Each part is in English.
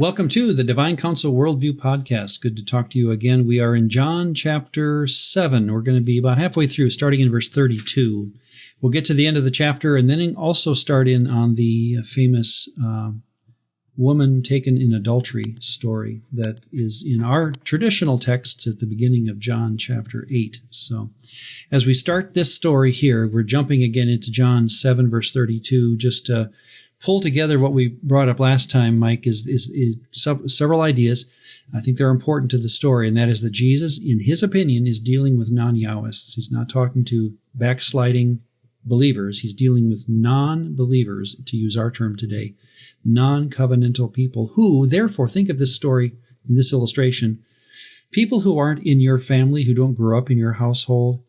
Welcome to the Divine Counsel Worldview podcast. Good to talk to you again. We are in John chapter 7. We're going to be about halfway through, starting in verse 32. We'll get to the end of the chapter and then also start in on the famous woman taken in adultery story that is in our traditional texts at the beginning of John chapter 8. So as we start this story here, we're jumping again into John 7, verse 32, just to pull together what we brought up last time, Mike, is several ideas. I think they're important to the story, and that is that Jesus, in his opinion, is dealing with non-Yahwists. He's not talking to backsliding believers. He's dealing with non-believers, to use our term today, non-covenantal people who, therefore, think of this story in this illustration, people who aren't in your family, who don't grow up in your household.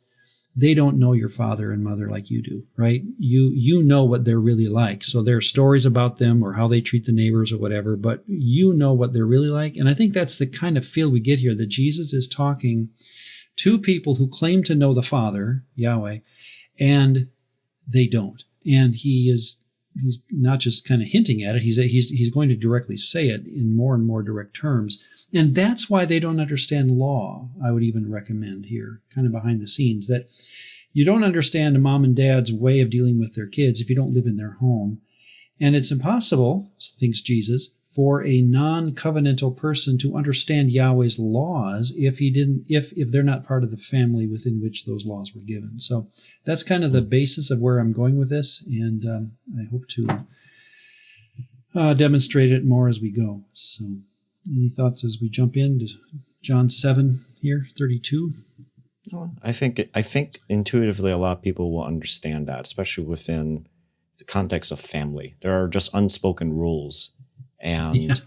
They don't know your father and mother like you do, right? You know what they're really like. So there are stories about them or how they treat the neighbors or whatever, but you know what they're really like. And I think that's the kind of feel we get here, that Jesus is talking to people who claim to know the Father, Yahweh, and they don't. And he's not just kind of hinting at it. He's going to directly say it in more and more direct terms. And that's why they don't understand law, I would even recommend here, kind of behind the scenes, that you don't understand a mom and dad's way of dealing with their kids if you don't live in their home. And it's impossible, thinks Jesus, for a non-covenantal person to understand Yahweh's laws if they're not part of the family within which those laws were given. So that's kind of the basis of where I'm going with this, and I hope to demonstrate it more as we go. So any thoughts as we jump into John 7 here, 32? I think intuitively a lot of people will understand that, especially within the context of family. There are just unspoken rules. And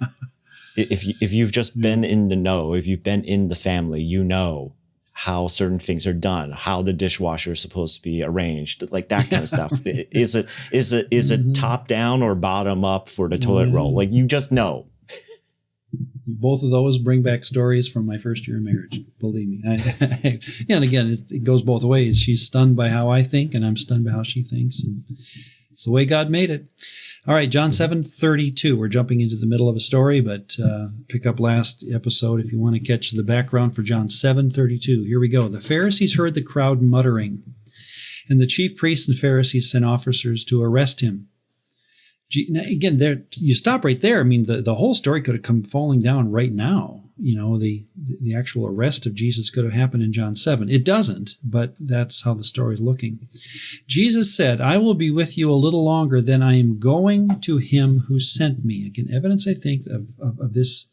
if you've just been in the know, if you've been in the family, you know how certain things are done, how the dishwasher is supposed to be arranged, like that kind of stuff. Is it top down or bottom up for the toilet roll? Like, you just know. Both of those bring back stories from my first year of marriage. Believe me. And again, it goes both ways. She's stunned by how I think, and I'm stunned by how she thinks. And it's the way God made it. All right, John 7:32. We're jumping into the middle of a story, but pick up last episode if you want to catch the background for John 7:32. Here we go. The Pharisees heard the crowd muttering, and the chief priests and Pharisees sent officers to arrest him. Now, again, there you stop right there. I mean, the whole story could have come falling down right now. You know, the actual arrest of Jesus could have happened in John 7. It doesn't, but that's how the story is looking. Jesus said, "I will be with you a little longer, then I am going to him who sent me." Again, evidence, I think, of this,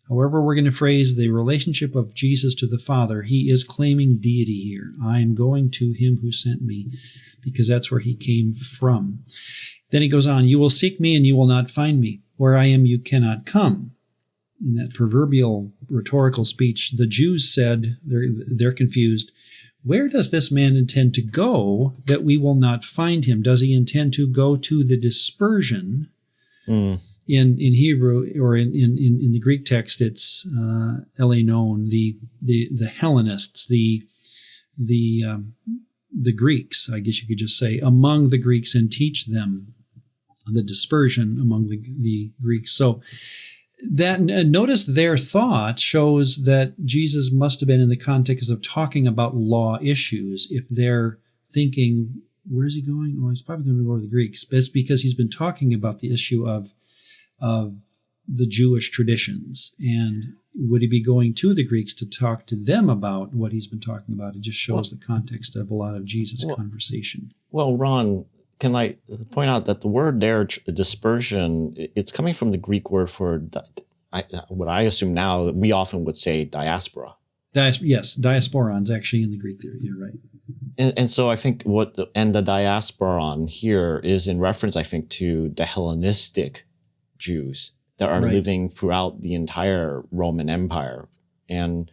however we're going to phrase the relationship of Jesus to the Father. He is claiming deity here. I am going to him who sent me, because that's where he came from. Then he goes on, "You will seek me and you will not find me. Where I am, you cannot come." In that proverbial rhetorical speech, the Jews said, they're confused, "Where does this man intend to go that we will not find him? Does he intend to go to the dispersion?" In Hebrew, or in the Greek text, it's Elenon, the Hellenists, the Greeks, I guess you could just say, among the Greeks, and teach them, the dispersion among the Greeks. So that, notice their thought shows that Jesus must have been in the context of talking about law issues. If they're thinking, where's he going? Oh, he's probably going to go to the Greeks. But it's because he's been talking about the issue of the Jewish traditions. And would he be going to the Greeks to talk to them about what he's been talking about? It just shows the context of a lot of Jesus' conversation. Well, Ron, can I point out that the word there, dispersion, it's coming from the Greek word for what I assume now we often would say diaspora. Yes, diasporon's actually in the Greek there. You're right. And so I think the diasporon here is in reference, I think, to the Hellenistic Jews that are living throughout the entire Roman Empire. And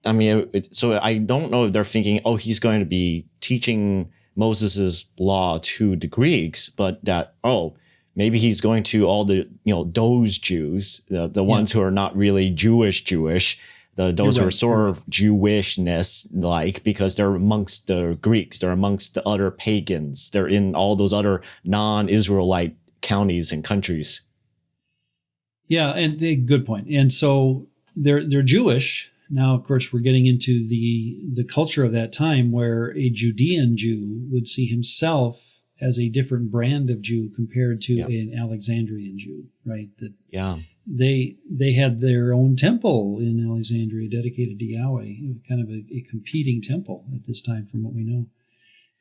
I mean, so I don't know if they're thinking, oh, he's going to be teaching Moses's law to the Greeks, but that, oh, maybe he's going to all the, those Jews, the ones who are not really Jewish, those who are sort of Jewishness like, because they're amongst the Greeks, they're amongst the other pagans, they're in all those other non-Israelite counties and countries. Yeah, and good point. And so they're Jewish. Now, of course, we're getting into the culture of that time where a Judean Jew would see himself as a different brand of Jew compared to an Alexandrian Jew, right? That they had their own temple in Alexandria dedicated to Yahweh, kind of a competing temple at this time from what we know,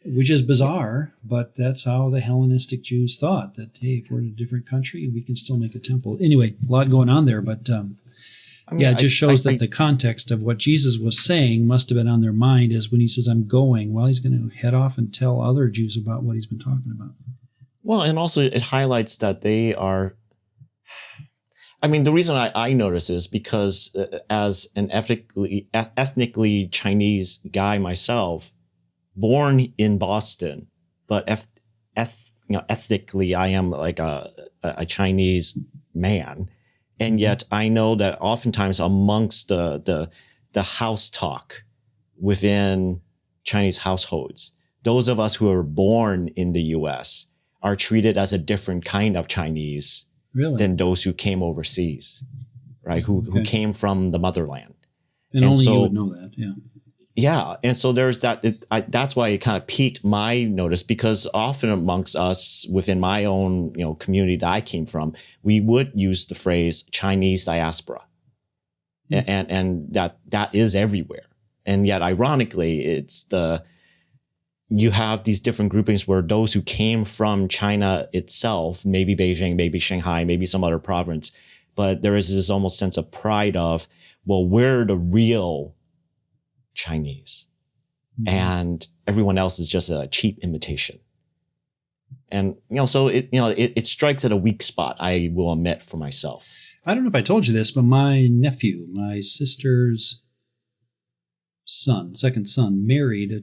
which is bizarre, but that's how the Hellenistic Jews thought, that, hey, if we're in a different country, we can still make a temple. Anyway, a lot going on there, but it just shows that the context of what Jesus was saying must have been on their mind, as when he says, I'm going, well, he's going to head off and tell other Jews about what he's been talking about. Well, and also it highlights that they are, the reason I notice is because as an ethnically Chinese guy myself, born in Boston, but ethnically I am like a Chinese man. And yet I know that oftentimes amongst the house talk within Chinese households, those of us who are born in the US are treated as a different kind of Chinese than those who came overseas, right? Who came from the motherland. And only you would know that, Yeah. And so there's that. That's why it kind of piqued my notice, because often amongst us within my own, community that I came from, we would use the phrase Chinese diaspora. And that is everywhere. And yet ironically, you have these different groupings where those who came from China itself, maybe Beijing, maybe Shanghai, maybe some other province, but there is this almost sense of pride of, well, we're the real Chinese, and everyone else is just a cheap imitation. And so it strikes at a weak spot, I will admit, for myself. I don't know if I told you this, but my nephew, my sister's second son, married a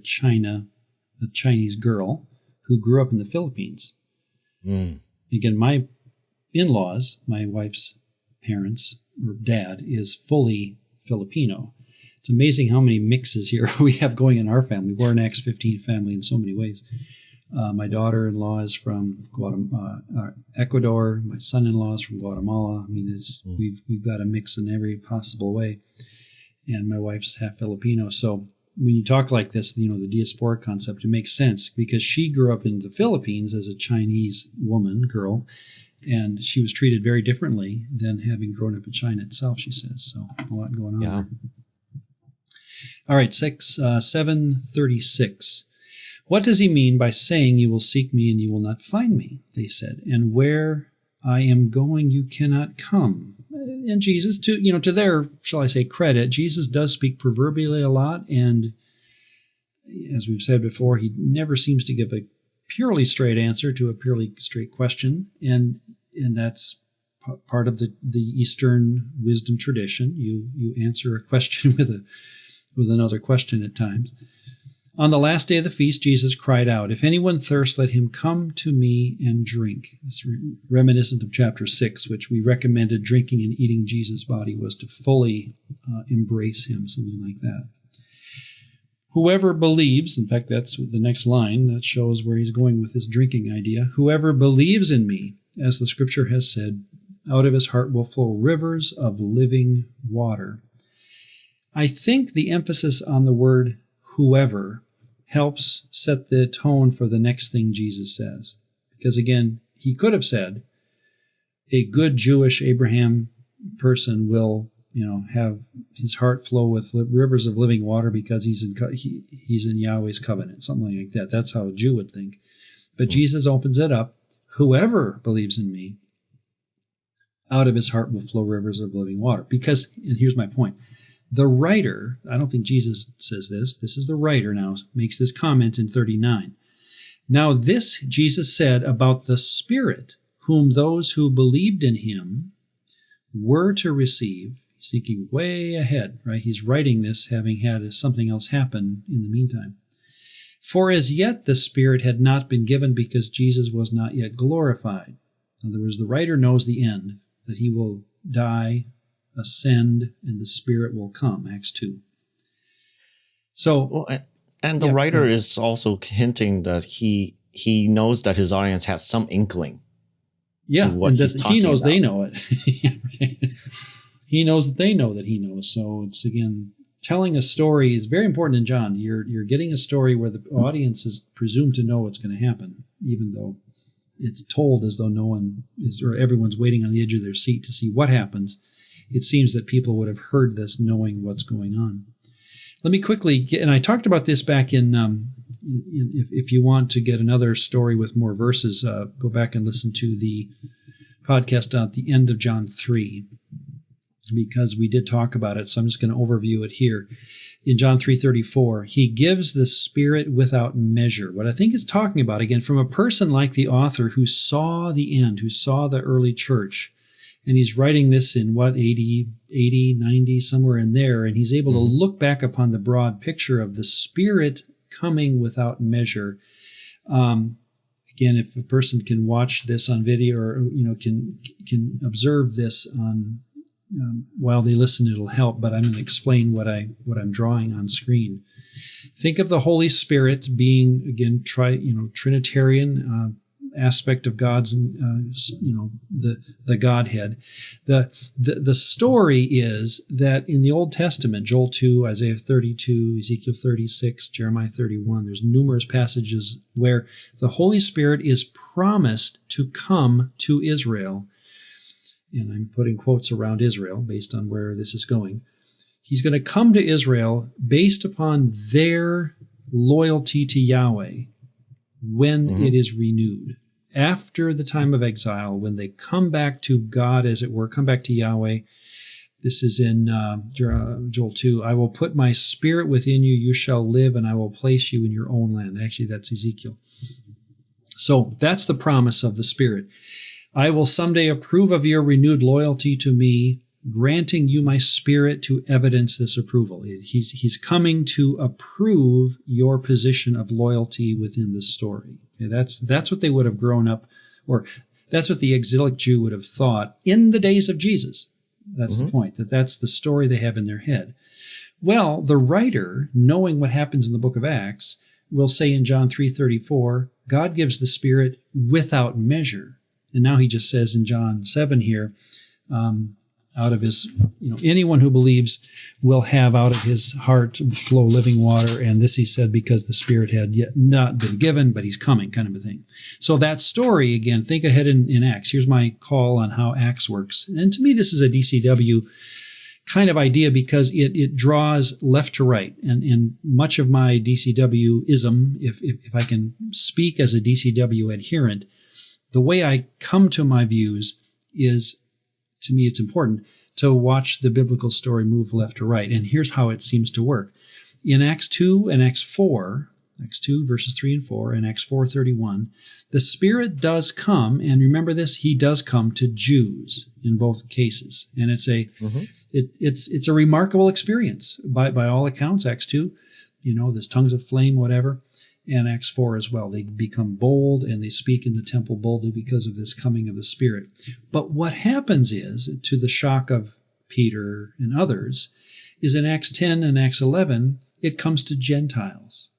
Chinese girl who grew up in the Philippines. Again, my in-laws, my wife's parents or dad, is fully Filipino. It's amazing how many mixes here we have going in our family. We're an X-15 family in so many ways. My daughter-in-law is from Ecuador. My son-in-law is from Guatemala. We've got a mix in every possible way. And my wife's half Filipino. So when you talk like this, the diaspora concept, it makes sense because she grew up in the Philippines as a Chinese girl, and she was treated very differently than having grown up in China itself, she says. So a lot going on there. All right, 736. What does he mean by saying you will seek me and you will not find me? They said, and where I am going, you cannot come. And Jesus, to their, shall I say, credit, Jesus does speak proverbially a lot. And as we've said before, he never seems to give a purely straight answer to a purely straight question. And that's part of the Eastern wisdom tradition. You answer a question with another question at times. On the last day of the feast, Jesus cried out, if anyone thirsts, let him come to me and drink. It's reminiscent of chapter 6, which we recommended drinking and eating Jesus' body was to fully embrace him, something like that. Whoever believes, in fact, that's the next line that shows where he's going with this drinking idea. Whoever believes in me, as the scripture has said, out of his heart will flow rivers of living water. I think the emphasis on the word whoever helps set the tone for the next thing Jesus says. Because again, he could have said, a good Jewish Abraham person will, have his heart flow with rivers of living water because he's in Yahweh's covenant, something like that. That's how a Jew would think. But Jesus opens it up. Whoever believes in me, out of his heart will flow rivers of living water. Because, and here's my point, the writer, I don't think Jesus says this is the writer now, makes this comment in 39. Now this Jesus said about the Spirit, whom those who believed in him were to receive. He's thinking way ahead, right? He's writing this having had something else happen in the meantime. For as yet the Spirit had not been given because Jesus was not yet glorified. In other words, the writer knows the end, that he will die, ascend, and the Spirit will come, Acts 2. So, and the writer is also hinting that he knows that his audience has some inkling Yeah, to what and he's that talking he knows about. they know it. He knows that they know that he knows. So it's, again, telling a story is very important in John. You're getting a story where the audience is presumed to know what's going to happen, even though it's told as though no one is, or everyone's waiting on the edge of their seat to see what happens. It seems that people would have heard this knowing what's going on. Let me quickly get, and I talked about this back in if you want to get another story with more verses, go back and listen to the podcast at the end of John 3, because we did talk about it. So I'm just going to overview it here. In John 3:34, he gives the Spirit without measure. What I think is talking about, again, from a person like the author who saw the end, who saw the early church, and he's writing this in 80, 90, somewhere in there, and he's able to look back upon the broad picture of the Spirit coming without measure. Again, if a person can watch this on video, or can observe this on while they listen, it'll help. But I'm going to explain what I'm drawing on screen. Think of the Holy Spirit being, again, Trinitarian aspect of God's, the Godhead. The story is that in the Old Testament, Joel 2, Isaiah 32, Ezekiel 36, Jeremiah 31, there's numerous passages where the Holy Spirit is promised to come to Israel. And I'm putting quotes around Israel based on where this is going. He's going to come to Israel based upon their loyalty to Yahweh when it is renewed. After the time of exile, when they come back to God, as it were, come back to Yahweh. This is in Joel 2. I will put my Spirit within you, you shall live, and I will place you in your own land. Actually, that's Ezekiel. So that's the promise of the Spirit. I will someday approve of your renewed loyalty to me, granting you my Spirit to evidence this approval. He's coming to approve your position of loyalty within this story. Okay, that's what they would have grown up, or that's what the exilic Jew would have thought in the days of Jesus. That's the point, that's the story they have in their head. Well, the writer, knowing what happens in the book of Acts, will say in John 3:34, God gives the Spirit without measure. And now he just says in John 7 here, out of his, anyone who believes will have out of his heart flow living water. And this he said because the Spirit had yet not been given, but he's coming, kind of a thing. So that story, again, think ahead in Acts. Here's my call on how Acts works. And to me, this is a DCW kind of idea because it draws left to right. And much of my DCW-ism, if I can speak as a DCW adherent, the way I come to my views is, to me, it's important to watch the biblical story move left to right. And here's how it seems to work. In Acts 2 and Acts 4, Acts 2 verses 3 and 4, and Acts 4:31, the Spirit does come, and remember this, he does come to Jews in both cases. And it's a remarkable experience by all accounts. Acts 2, there's tongues of flame, whatever. And Acts 4 as well. They become bold and they speak in the temple boldly because of this coming of the Spirit. But what happens is, to the shock of Peter and others, is in Acts 10 and Acts 11, it comes to Gentiles.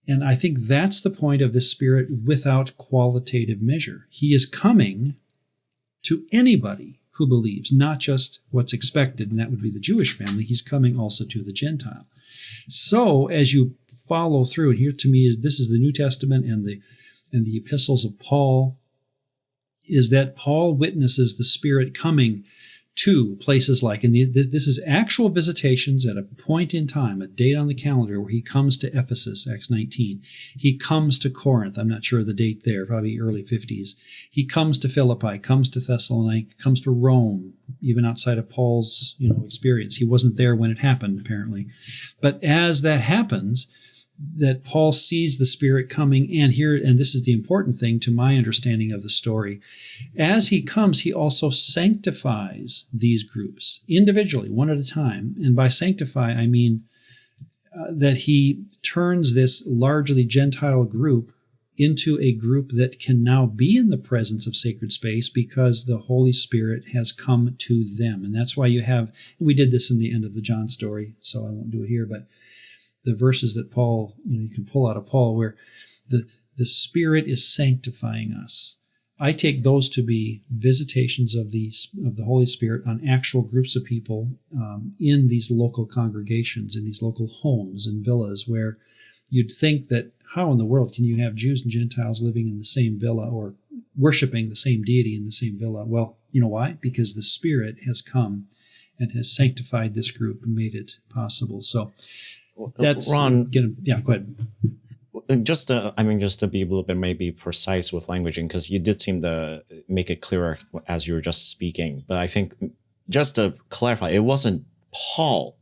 And I think that's the point of the Spirit without qualitative measure. He is coming to anybody who believes, not just what's expected, and that would be the Jewish family. He's coming also to the Gentile. So as you follow through, and here to me this is the New Testament and the epistles of Paul, is that Paul witnesses the Spirit coming to places like, and this is actual visitations at a point in time, a date on the calendar, where he comes to Ephesus, Acts 19. He comes to Corinth. I'm not sure of the date there, probably early 50s. He comes to Philippi, comes to Thessalonica, comes to Rome, even outside of Paul's experience. He wasn't there when it happened, apparently. But as that happens, that Paul sees the Spirit coming, and this is the important thing to my understanding of the story, as he comes, he also sanctifies these groups individually, one at a time. And by sanctify, I mean that he turns this largely Gentile group into a group that can now be in the presence of sacred space because the Holy Spirit has come to them. And that's why we did this in the end of the John story, so I won't do it here, but the verses that Paul, you can pull out of Paul, where the Spirit is sanctifying us. I take those to be visitations of the Holy Spirit on actual groups of people in these local congregations, in these local homes and villas, where you'd think that how in the world can you have Jews and Gentiles living in the same villa or worshiping the same deity in the same villa? Well, you know why? Because the Spirit has come and has sanctified this group and made it possible. So that's Ron. Yeah, go ahead. Just to be a little bit maybe precise with languaging, because you did seem to make it clearer as you were just speaking. But I think just to clarify, it wasn't Paul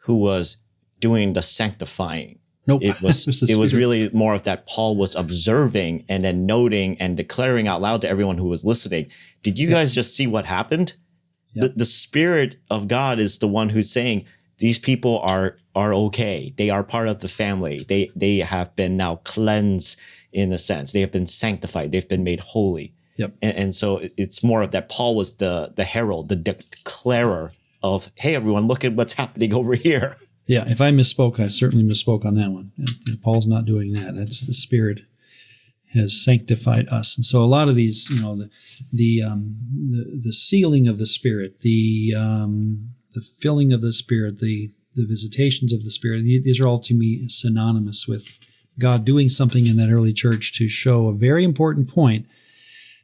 who was doing the sanctifying. Nope. It was really more of that Paul was observing and then noting and declaring out loud to everyone who was listening. Did you guys just see what happened? Yeah. The Spirit of God is the one who's saying, these people are okay. They are part of the family. They have been now cleansed in a sense. They have been sanctified. They've been made holy. Yep. And so it's more of that Paul was the herald, the declarer of, hey, everyone, look at what's happening over here. Yeah, if I misspoke, I certainly misspoke on that one. Paul's not doing that. That's the Spirit has sanctified us. And so a lot of these, the sealing of the Spirit, the filling of the Spirit, the visitations of the Spirit, these are all to me synonymous with God doing something in that early church to show a very important point,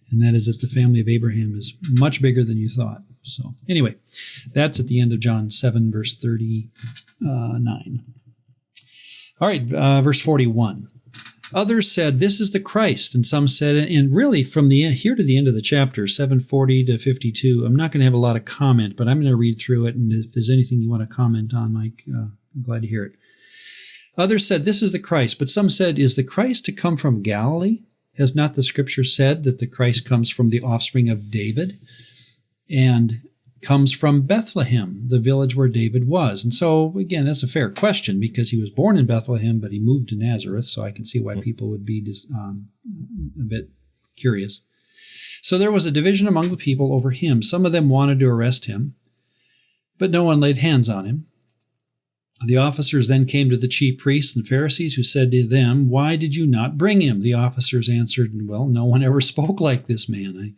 and that is that the family of Abraham is much bigger than you thought. So anyway, that's at the end of John 7, verse 39. All right, verse 41. Others said, this is the Christ. And some said, and really from here to the end of the chapter, 740 to 52, I'm not going to have a lot of comment, but I'm going to read through it. And if there's anything you want to comment on, Mike, I'm glad to hear it. Others said, this is the Christ. But some said, is the Christ to come from Galilee? Has not the Scripture said that the Christ comes from the offspring of David and comes from Bethlehem, the village where David was? And so, again, that's a fair question because he was born in Bethlehem, but he moved to Nazareth, so I can see why people would be a bit curious. So there was a division among the people over him. Some of them wanted to arrest him, but no one laid hands on him. The officers then came to the chief priests and Pharisees, who said to them, why did you not bring him? The officers answered, well, no one ever spoke like this man.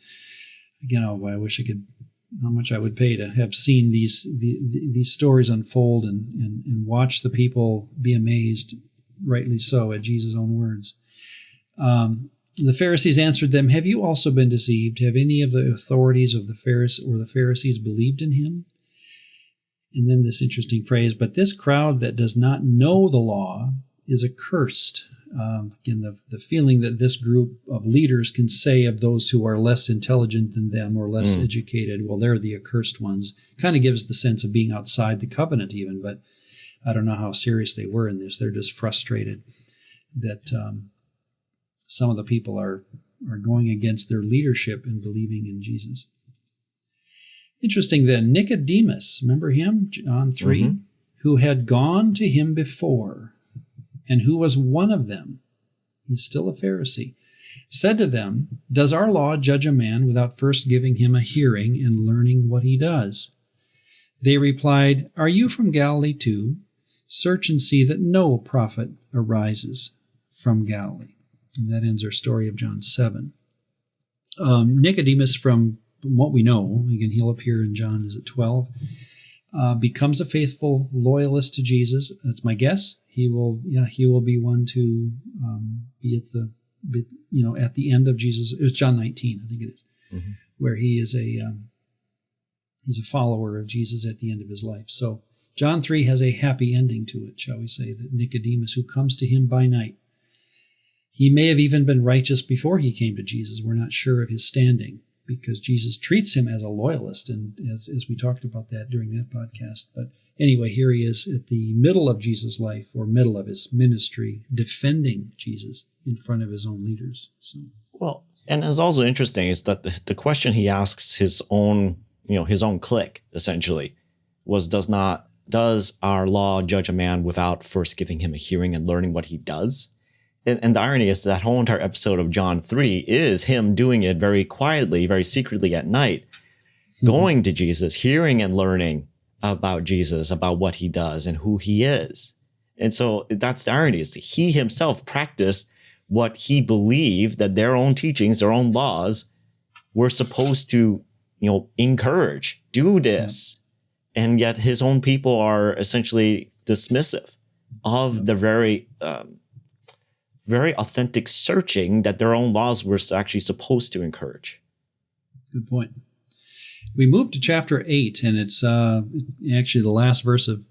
I wish I could, how much I would pay to have seen these stories unfold and watch the people be amazed, rightly so, at Jesus' own words. The Pharisees answered them, have you also been deceived? Have any of the authorities of the Pharisees believed in him? And then this interesting phrase, but this crowd that does not know the law is accursed. Again, the feeling that this group of leaders can say of those who are less intelligent than them or less educated, well, they're the accursed ones, kind of gives the sense of being outside the covenant even, but I don't know how serious they were in this. They're just frustrated that some of the people are going against their leadership and believing in Jesus. Interesting then, Nicodemus, remember him, John 3, who had gone to him before, and who was one of them, he's still a Pharisee, said to them, does our law judge a man without first giving him a hearing and learning what he does? They replied, are you from Galilee too? Search and see that no prophet arises from Galilee. And that ends our story of John 7. Nicodemus, from what we know, again, he'll appear in John, 12, becomes a faithful loyalist to Jesus. That's my guess. He will be one to be at the end of Jesus. It's John 19, I think it is, where he is he's a follower of Jesus at the end of his life. So John 3 has a happy ending to it, shall we say, that Nicodemus, who comes to him by night, he may have even been righteous before he came to Jesus. We're not sure of his standing, because Jesus treats him as a loyalist, and as we talked about that during that podcast. But anyway, here he is at the middle of Jesus' life, or middle of his ministry, defending Jesus in front of his own leaders. So, well, and it's also interesting is that the question he asks his own clique, essentially, was, does our law judge a man without first giving him a hearing and learning what he does? And the irony is that whole entire episode of John 3 is him doing it very quietly, very secretly at night, going to Jesus, hearing and learning about Jesus, about what he does and who he is. And so that's the irony, is that he himself practiced what he believed that their own teachings, their own laws were supposed to, encourage, do this. And yet his own people are essentially dismissive of the very, very authentic searching that their own laws were actually supposed to encourage. Good point. We move to chapter 8, and it's actually the last verse of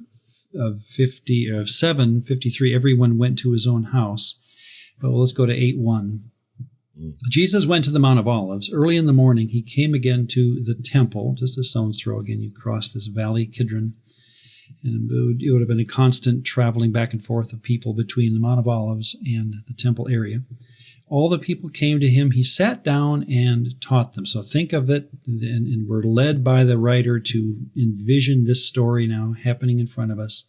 7:53. Everyone went to his own house. But let's go to 8:1. Jesus went to the Mount of Olives. Early in the morning, he came again to the temple, just a stone's throw. Again, you cross this valley, Kidron. And it would have been a constant traveling back and forth of people between the Mount of Olives and the temple area. All the people came to him. He sat down and taught them. So think of it, and we're led by the writer to envision this story now happening in front of us.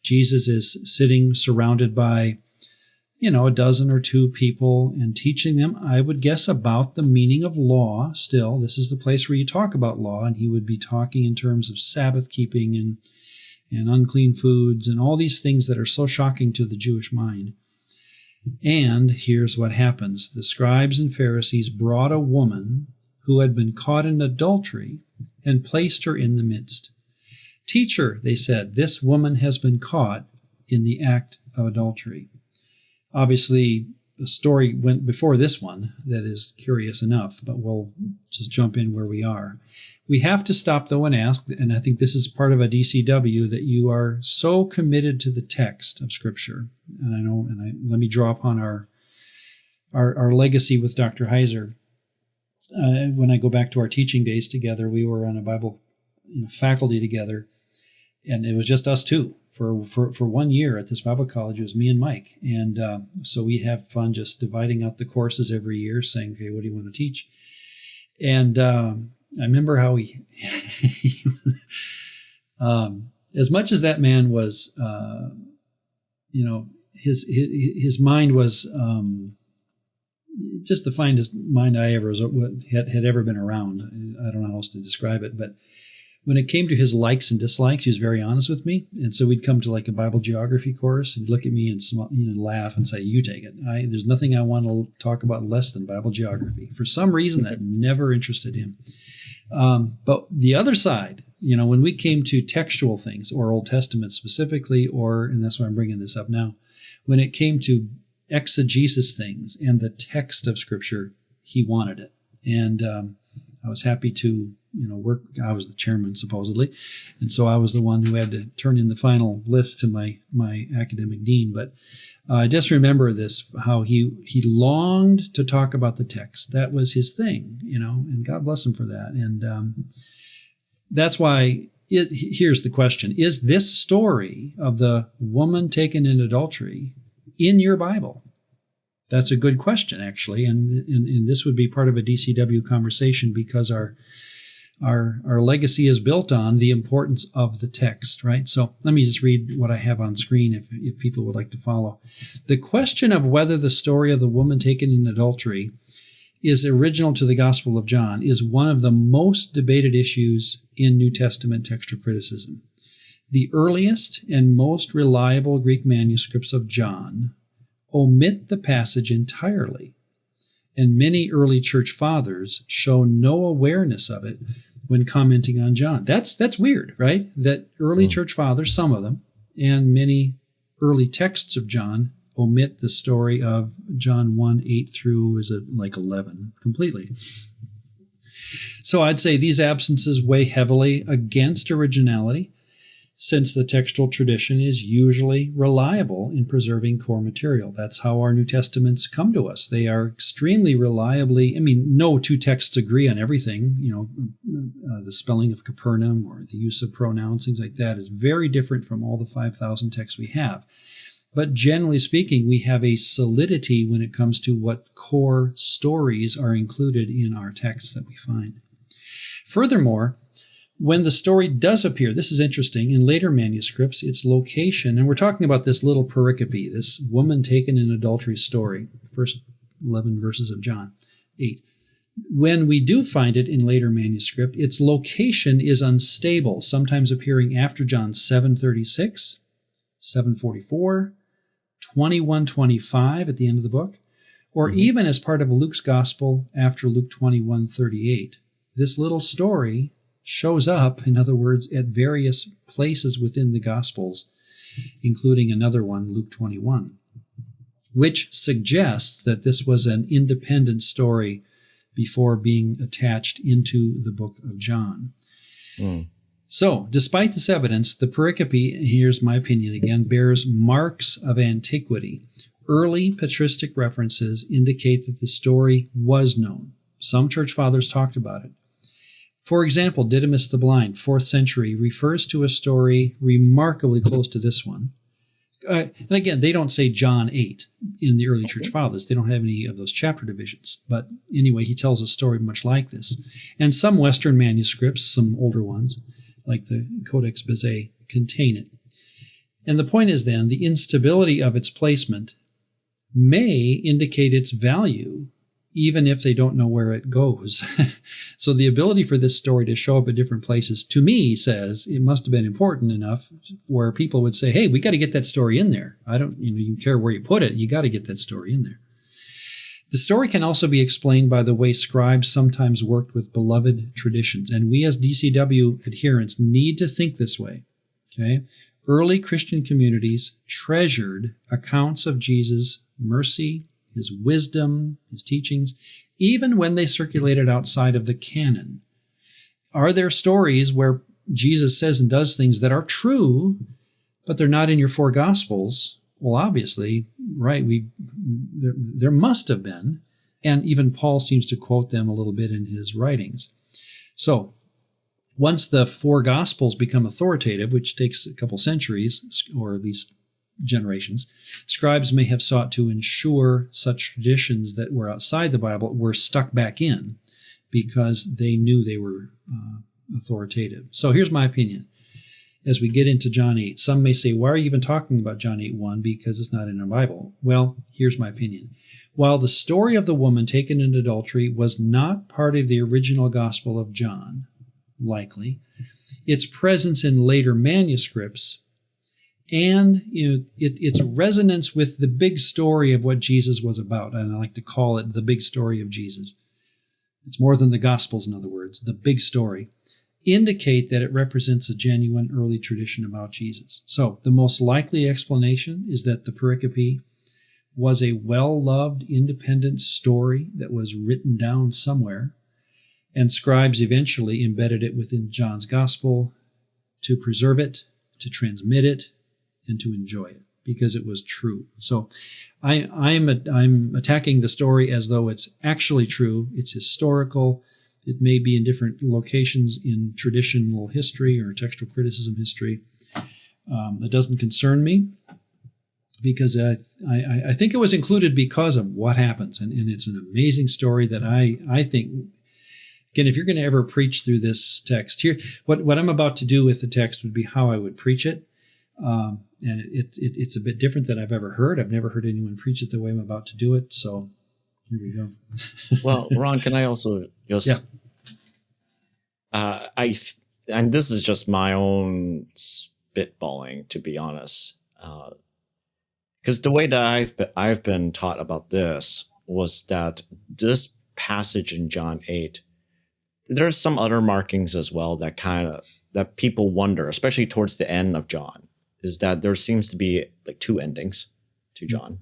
Jesus is sitting surrounded by, a dozen or two people and teaching them, I would guess, about the meaning of law still. This is the place where you talk about law, and he would be talking in terms of Sabbath keeping and unclean foods and all these things that are so shocking to the Jewish mind. And here's what happens. The scribes and Pharisees brought a woman who had been caught in adultery and placed her in the midst. Teacher, they said, this woman has been caught in the act of adultery. Obviously, the story went before this one that is curious enough, but we'll just jump in where we are. We have to stop, though, and ask, and I think this is part of a DCW, that you are so committed to the text of Scripture. And let me draw upon our legacy with Dr. Heiser. When I go back to our teaching days together, we were on a Bible faculty together, and it was just us two. For 1 year at this Bible college, it was me and Mike. And so we'd have fun just dividing out the courses every year, saying, okay, what do you want to teach? And I remember how as much as that man was, his mind was just the finest mind I ever had ever been around. I don't know how else to describe it, but when it came to his likes and dislikes, he was very honest with me. And so we'd come to like a Bible geography course and look at me and laugh and say, you take it. There's nothing I want to talk about less than Bible geography. For some reason, that never interested him. But the other side, when we came to textual things, or Old Testament specifically, and that's why I'm bringing this up now, when it came to exegesis things and the text of Scripture, he wanted it. And I was happy to work. I was the chairman, supposedly. And so I was the one who had to turn in the final list to my academic dean. But I just remember this, how he longed to talk about the text. That was his thing, and God bless him for that. And that's why here's the question. Is this story of the woman taken in adultery in your Bible? That's a good question, actually. And this would be part of a DCW conversation, because our legacy is built on the importance of the text, right? So let me just read what I have on screen if people would like to follow. The question of whether the story of the woman taken in adultery is original to the Gospel of John is one of the most debated issues in New Testament textual criticism. The earliest and most reliable Greek manuscripts of John omit the passage entirely, and many early church fathers show no awareness of it when commenting on John. That's weird, right? That early church fathers, some of them, and many early texts of John omit the story of John 1:8 through, 11 completely. So I'd say these absences weigh heavily against originality, since the textual tradition is usually reliable in preserving core material. That's how our New Testaments come to us. They are extremely reliably, no two texts agree on everything. The spelling of Capernaum or the use of pronouns, things like that is very different from all the 5,000 texts we have. But generally speaking, we have a solidity when it comes to what core stories are included in our texts that we find. Furthermore, when the story does appear, this is interesting, in later manuscripts, its location, and we're talking about this little pericope, this woman taken in adultery story, first 11 verses of John 8. When we do find it in later manuscript, its location is unstable, sometimes appearing after John 7:36, 7:44, 21:25 at the end of the book, or even as part of Luke's gospel after Luke 21:38. This little story shows up, in other words, at various places within the gospels, including another one, Luke 21, which suggests that this was an independent story before being attached into the book of John. So, despite this evidence, the pericope, here's my opinion again, bears marks of antiquity. Early patristic references indicate that the story was known. Some church fathers talked about it. For example, Didymus the Blind, 4th century, refers to a story remarkably close to this one. And again, they don't say John 8 in the early church fathers. They don't have any of those chapter divisions. But anyway, he tells a story much like this. And some Western manuscripts, some older ones, like the Codex Bezae, contain it. And the point is then, the instability of its placement may indicate its value, even if they don't know where it goes. So the ability for this story to show up at different places, to me, says it must have been important enough where people would say, hey, we got to get that story in there. I don't you care where you put it. You got to get that story in there. The story can also be explained by the way scribes sometimes worked with beloved traditions. And we as DCW adherents need to think this way. Okay? Early Christian communities treasured accounts of Jesus' mercy, his wisdom, his teachings, even when they circulated outside of the canon. Are there stories where Jesus says and does things that are true, but they're not in your 4 Gospels? Well, obviously, right, there must have been, and even Paul seems to quote them a little bit in his writings. So, once the 4 Gospels become authoritative, which takes a couple centuries, or at least generations, scribes may have sought to ensure such traditions that were outside the Bible were stuck back in because they knew they were authoritative. So here's my opinion. As we get into John 8, some may say, why are you even talking about John 8:1? Because it's not in our Bible. Well, here's my opinion. While the story of the woman taken in adultery was not part of the original Gospel of John, likely, its presence in later manuscripts and its resonance with the big story of what Jesus was about, and I like to call it the big story of Jesus. It's more than the Gospels, in other words, the big story, indicate that it represents a genuine early tradition about Jesus. So the most likely explanation is that the pericope was a well-loved independent story that was written down somewhere, and scribes eventually embedded it within John's Gospel to preserve it, to transmit it, and to enjoy it because it was true. So I'm attacking the story as though it's actually true. It's historical. It may be in different locations in traditional history or textual criticism history. It doesn't concern me because I think it was included because of what happens. And it's an amazing story that I think, again, if you're going to ever preach through this text here, what I'm about to do with the text would be how I would preach it. And it's a bit different than I've ever heard. I've never heard anyone preach it the way I'm about to do it. So here we go. Well, Ron, can I also just, and this is just my own spitballing, to be honest. Because the way that I've been taught about this was that this passage in John 8, there's some other markings as well that that people wonder, especially towards the end of John, is that there seems to be like 2 endings to John.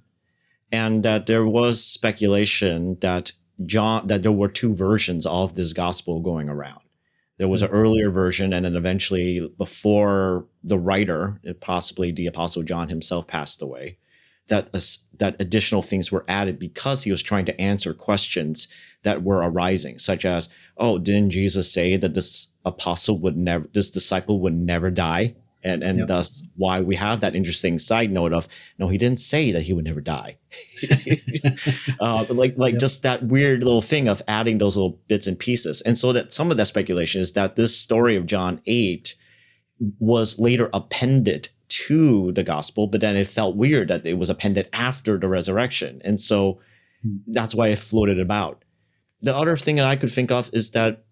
And that there was speculation that there were 2 versions of this gospel going around. There was an earlier version, and then eventually, before the writer, possibly the Apostle John himself, passed away, that additional things were added because he was trying to answer questions that were arising, such as, oh, didn't Jesus say that this disciple would never die? And thus why we have that interesting side note of, no, he didn't say that he would never die. Just that weird little thing of adding those little bits and pieces. And so that some of that speculation is that this story of John 8 was later appended to the gospel, but then it felt weird that it was appended after the resurrection. And so that's why it floated about. The other thing that I could think of is that,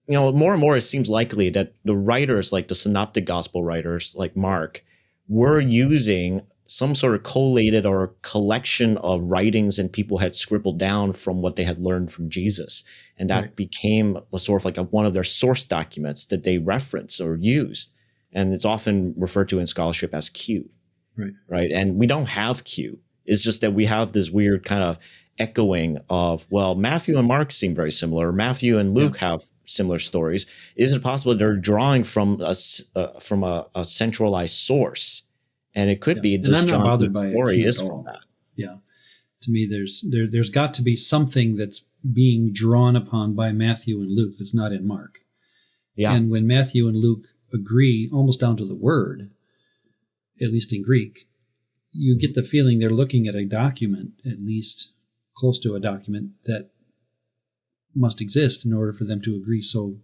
more and more it seems likely that the writers, like the synoptic gospel writers like Mark, were using some sort of collated or collection of writings and people had scribbled down from what they had learned from Jesus. And that became a sort of like one of their source documents that they reference or used. And it's often referred to in scholarship as Q. Right. And we don't have Q. It's just that we have this weird kind of echoing of, well, Matthew and Mark seem very similar. Matthew and Luke have similar stories. Is it possible they're drawing from a centralized source? And it could be this John story is from that. Yeah. To me, there's got to be something that's being drawn upon by Matthew and Luke that's not in Mark. Yeah. And when Matthew and Luke agree almost down to the word, at least in Greek, you get the feeling they're looking at a document, at least close to a document, that must exist in order for them to agree so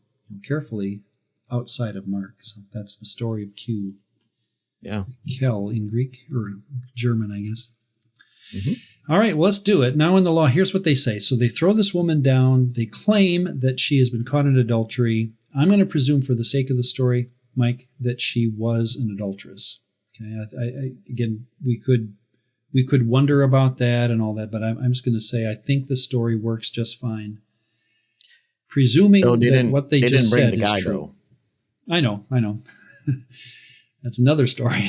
carefully outside of Mark. So that's the story of Q. Yeah. Kel in Greek, or German, I guess. All right, well, let's do it. Now in the law, here's what they say. So they throw this woman down. They claim that she has been caught in adultery. I'm going to presume for the sake of the story, Mike, that she was an adulteress. Okay, again, we could wonder about that and all that, but I'm just going to say I think the story works just fine. Presuming that what they just said is true. Though. I know. That's another story.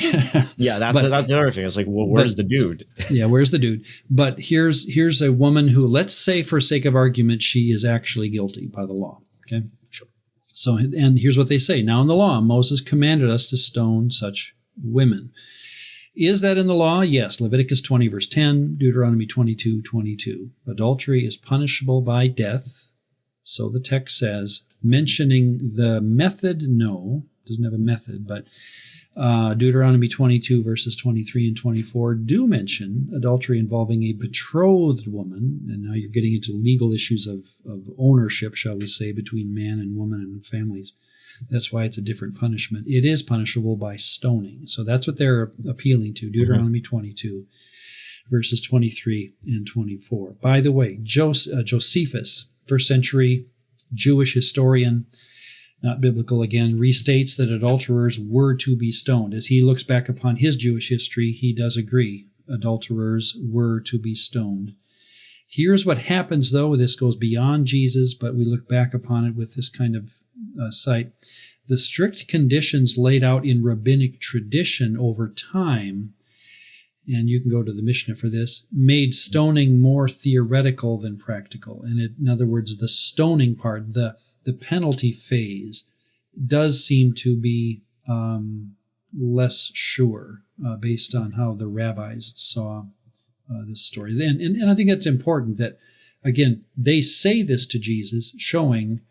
Yeah, that's the other thing. It's like, well, where's the dude? Yeah, where's the dude? But here's a woman who, let's say for sake of argument, she is actually guilty by the law. Okay? Sure. So, and here's what they say. Now in the law, Moses commanded us to stone such women. Is that in the law? Yes. Leviticus 20, verse 10, Deuteronomy 22, 22. Adultery is punishable by death. So the text says, mentioning the method, no, doesn't have a method, but Deuteronomy 22, verses 23 and 24 do mention adultery involving a betrothed woman. And now you're getting into legal issues of ownership, shall we say, between man and woman and families. That's why it's a different punishment. It is punishable by stoning. So that's what they're appealing to, Deuteronomy 22, verses 23 and 24. By the way, Josephus, first century Jewish historian, not biblical again, restates that adulterers were to be stoned. As he looks back upon his Jewish history, he does agree adulterers were to be stoned. Here's what happens, though. This goes beyond Jesus, but we look back upon it with this kind of sight. The strict conditions laid out in rabbinic tradition over time, and you can go to the Mishnah for this, made stoning more theoretical than practical. And in other words, the stoning part, the penalty phase, does seem to be less sure based on how the rabbis saw this story. And I think that's important that, again, they say this to Jesus, showing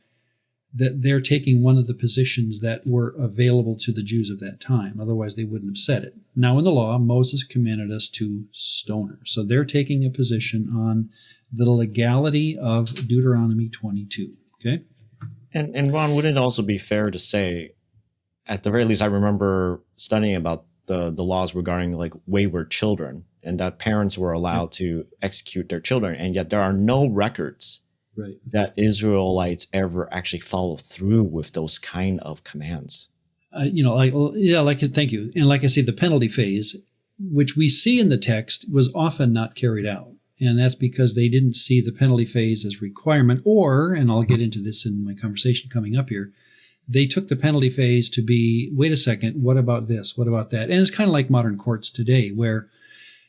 that they're taking one of the positions that were available to the Jews of that time. Otherwise, they wouldn't have said it. Now, in the law, Moses commanded us to stone her. So they're taking a position on the legality of Deuteronomy 22. Okay? And Ron, wouldn't it also be fair to say, at the very least, I remember studying about the laws regarding like wayward children, and that parents were allowed to execute their children, and yet there are no records that Israelites ever actually follow through with those kind of commands. Thank you. And like I say, the penalty phase, which we see in the text, was often not carried out. And that's because they didn't see the penalty phase as requirement, or, and I'll get into this in my conversation coming up here, they took the penalty phase to be, wait a second, what about this? What about that? And it's kind of like modern courts today, where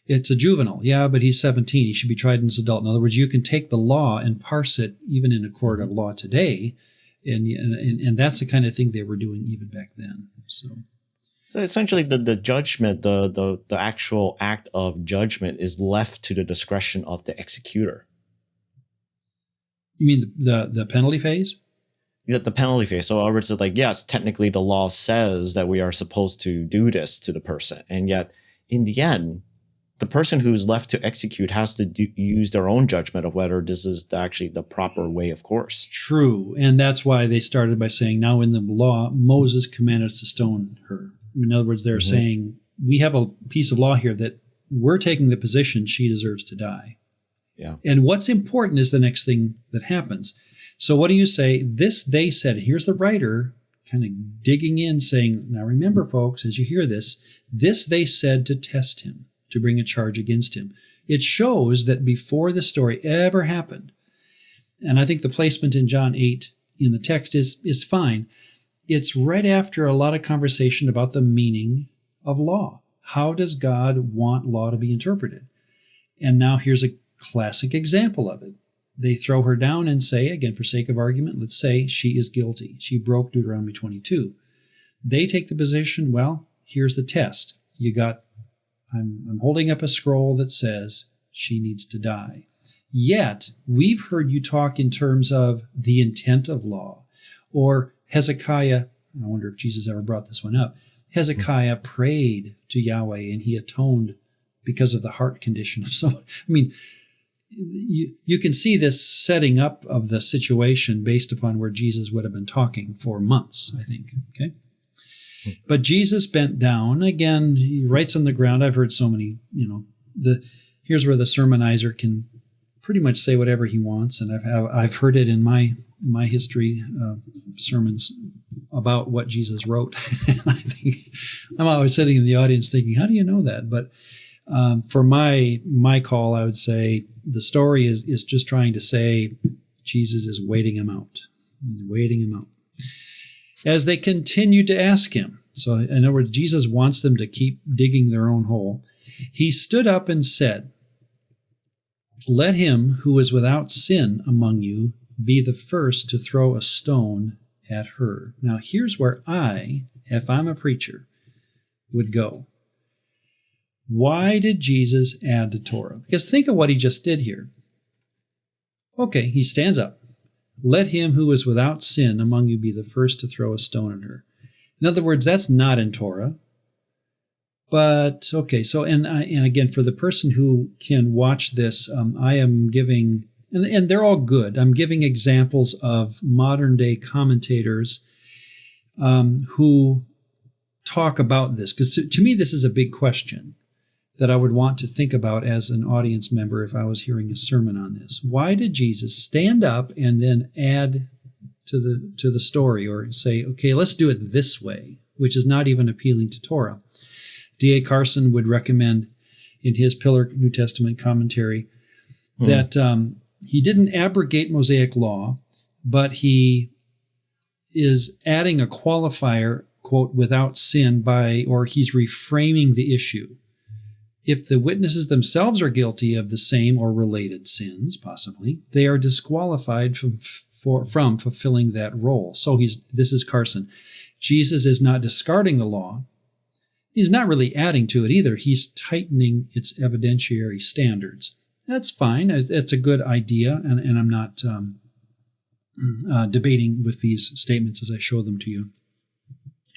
it's a juvenile. Yeah, but he's 17. He should be tried as an adult. In other words, you can take the law and parse it even in a court of law today. And that's the kind of thing they were doing even back then. So essentially the judgment, the actual act of judgment is left to the discretion of the executor. You mean the penalty phase? Yeah, the penalty phase. So in other words, like, yes, technically the law says that we are supposed to do this to the person. And yet in the end, the person who's left to execute has to use their own judgment of whether this is actually the proper way of course. True. And that's why they started by saying, now in the law, Moses commanded us to stone her. In other words, they're saying, we have a piece of law here that we're taking the position she deserves to die. Yeah. And what's important is the next thing that happens. So what do you say? This they said. Here's the writer kind of digging in, saying, now remember, folks, as you hear this they said to test him. to bring a charge against him. It shows that before this story ever happened, and I think the placement in John 8 in the text is fine. It's right after a lot of conversation about the meaning of law. How does God want law to be interpreted? And now here's a classic example of it. They throw her down and say, again, for sake of argument, let's say she is guilty. She broke Deuteronomy 22. They take the position, well, here's the test. I'm holding up a scroll that says she needs to die. Yet, we've heard you talk in terms of the intent of law. Or Hezekiah, I wonder if Jesus ever brought this one up. Hezekiah prayed to Yahweh and he atoned because of the heart condition of someone. I mean, you can see this setting up of the situation based upon where Jesus would have been talking for months, I think. Okay. But Jesus bent down. Again, he writes on the ground. I've heard so many, here's where the sermonizer can pretty much say whatever he wants. And I've heard it in my history sermons about what Jesus wrote. And I think I'm always sitting in the audience thinking, how do you know that? But for my call, I would say the story is just trying to say Jesus is waiting him out. Waiting him out. As they continued to ask him, so in other words, Jesus wants them to keep digging their own hole, he stood up and said, "Let him who is without sin among you be the first to throw a stone at her." Now here's where I, if I'm a preacher, would go. Why did Jesus add to Torah? Because think of what he just did here. Okay, he stands up. Let him who is without sin among you be the first to throw a stone at her. In other words, that's not in Torah. But, okay, so, and again, for the person who can watch this, I am giving, and they're all good, I'm giving examples of modern day commentators who talk about this. Because to me, this is a big question that I would want to think about as an audience member if I was hearing a sermon on this. Why did Jesus stand up and then add to the story, or say, okay, let's do it this way, which is not even appealing to Torah? D.A. Carson would recommend in his Pillar New Testament commentary that he didn't abrogate Mosaic law, but he is adding a qualifier, quote, without sin, or he's reframing the issue. If the witnesses themselves are guilty of the same or related sins, possibly, they are disqualified from fulfilling that role. So this is Carson. Jesus is not discarding the law. He's not really adding to it either. He's tightening its evidentiary standards. That's fine. It's a good idea, and I'm not debating with these statements as I show them to you.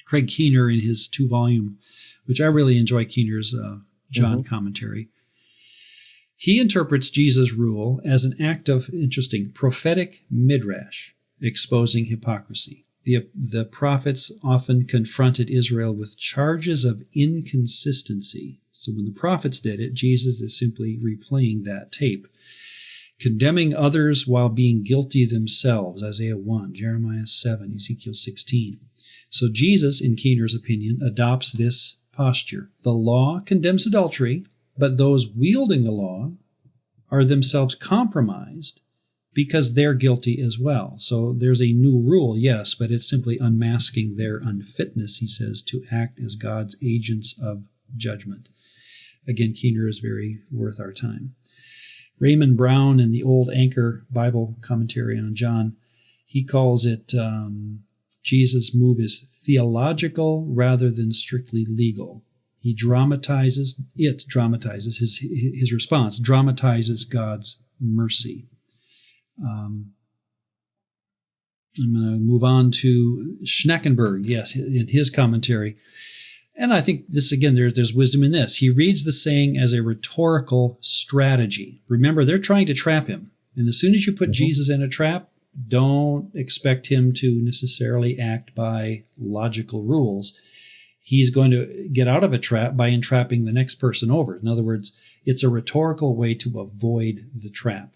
Craig Keener, in his 2-volume, which I really enjoy Keener's John commentary, he interprets Jesus' rule as an act of, interesting, prophetic midrash, exposing hypocrisy. The prophets often confronted Israel with charges of inconsistency. So when the prophets did it, Jesus is simply replaying that tape. Condemning others while being guilty themselves, Isaiah 1, Jeremiah 7, Ezekiel 16. So Jesus, in Keener's opinion, adopts this posture. The law condemns adultery, but those wielding the law are themselves compromised because they're guilty as well. So there's a new rule, yes, but it's simply unmasking their unfitness, he says, to act as God's agents of judgment. Again, Keener is very worth our time. Raymond Brown, in the Old Anchor Bible commentary on John, he calls it Jesus' move is theological rather than strictly legal. He dramatizes his response, dramatizes God's mercy. I'm going to move on to Schnackenberg, yes, in his commentary. And I think this, again, there's wisdom in this. He reads the saying as a rhetorical strategy. Remember, they're trying to trap him. And as soon as you put Jesus in a trap, don't expect him to necessarily act by logical rules. He's going to get out of a trap by entrapping the next person over. In other words, it's a rhetorical way to avoid the trap.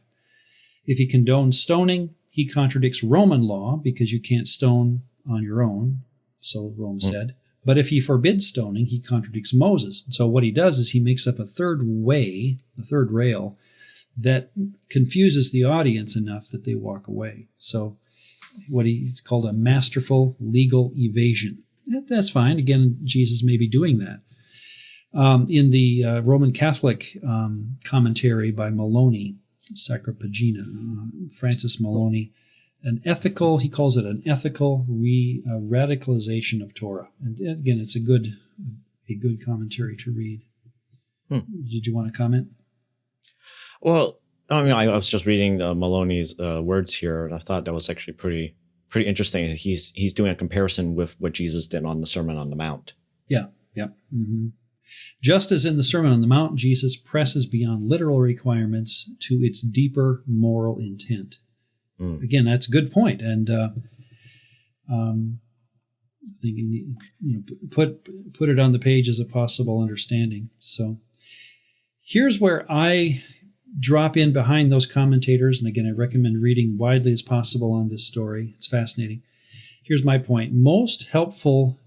If he condones stoning, he contradicts Roman law because you can't stone on your own, so Rome said. But if he forbids stoning, he contradicts Moses. So what he does is he makes up a third rail that confuses the audience enough that they walk away. So what he's called a masterful legal evasion. That's fine. Again, Jesus may be doing that. In the Roman Catholic commentary by Maloney, Sacropagina, Francis Maloney, he calls it an ethical radicalization of Torah. And again, it's a good commentary to read. Did you want to comment? Well, I mean, I was just reading Maloney's words here, and I thought that was actually pretty interesting. He's doing a comparison with what Jesus did on the Sermon on the Mount. Yeah. Mm-hmm. Just as in the Sermon on the Mount, Jesus presses beyond literal requirements to its deeper moral intent. Again, that's a good point, and I think put it on the page as a possible understanding. So here's where I drop in behind those commentators, and again, I recommend reading widely as possible on this story. It's fascinating. Here's my point. Most helpful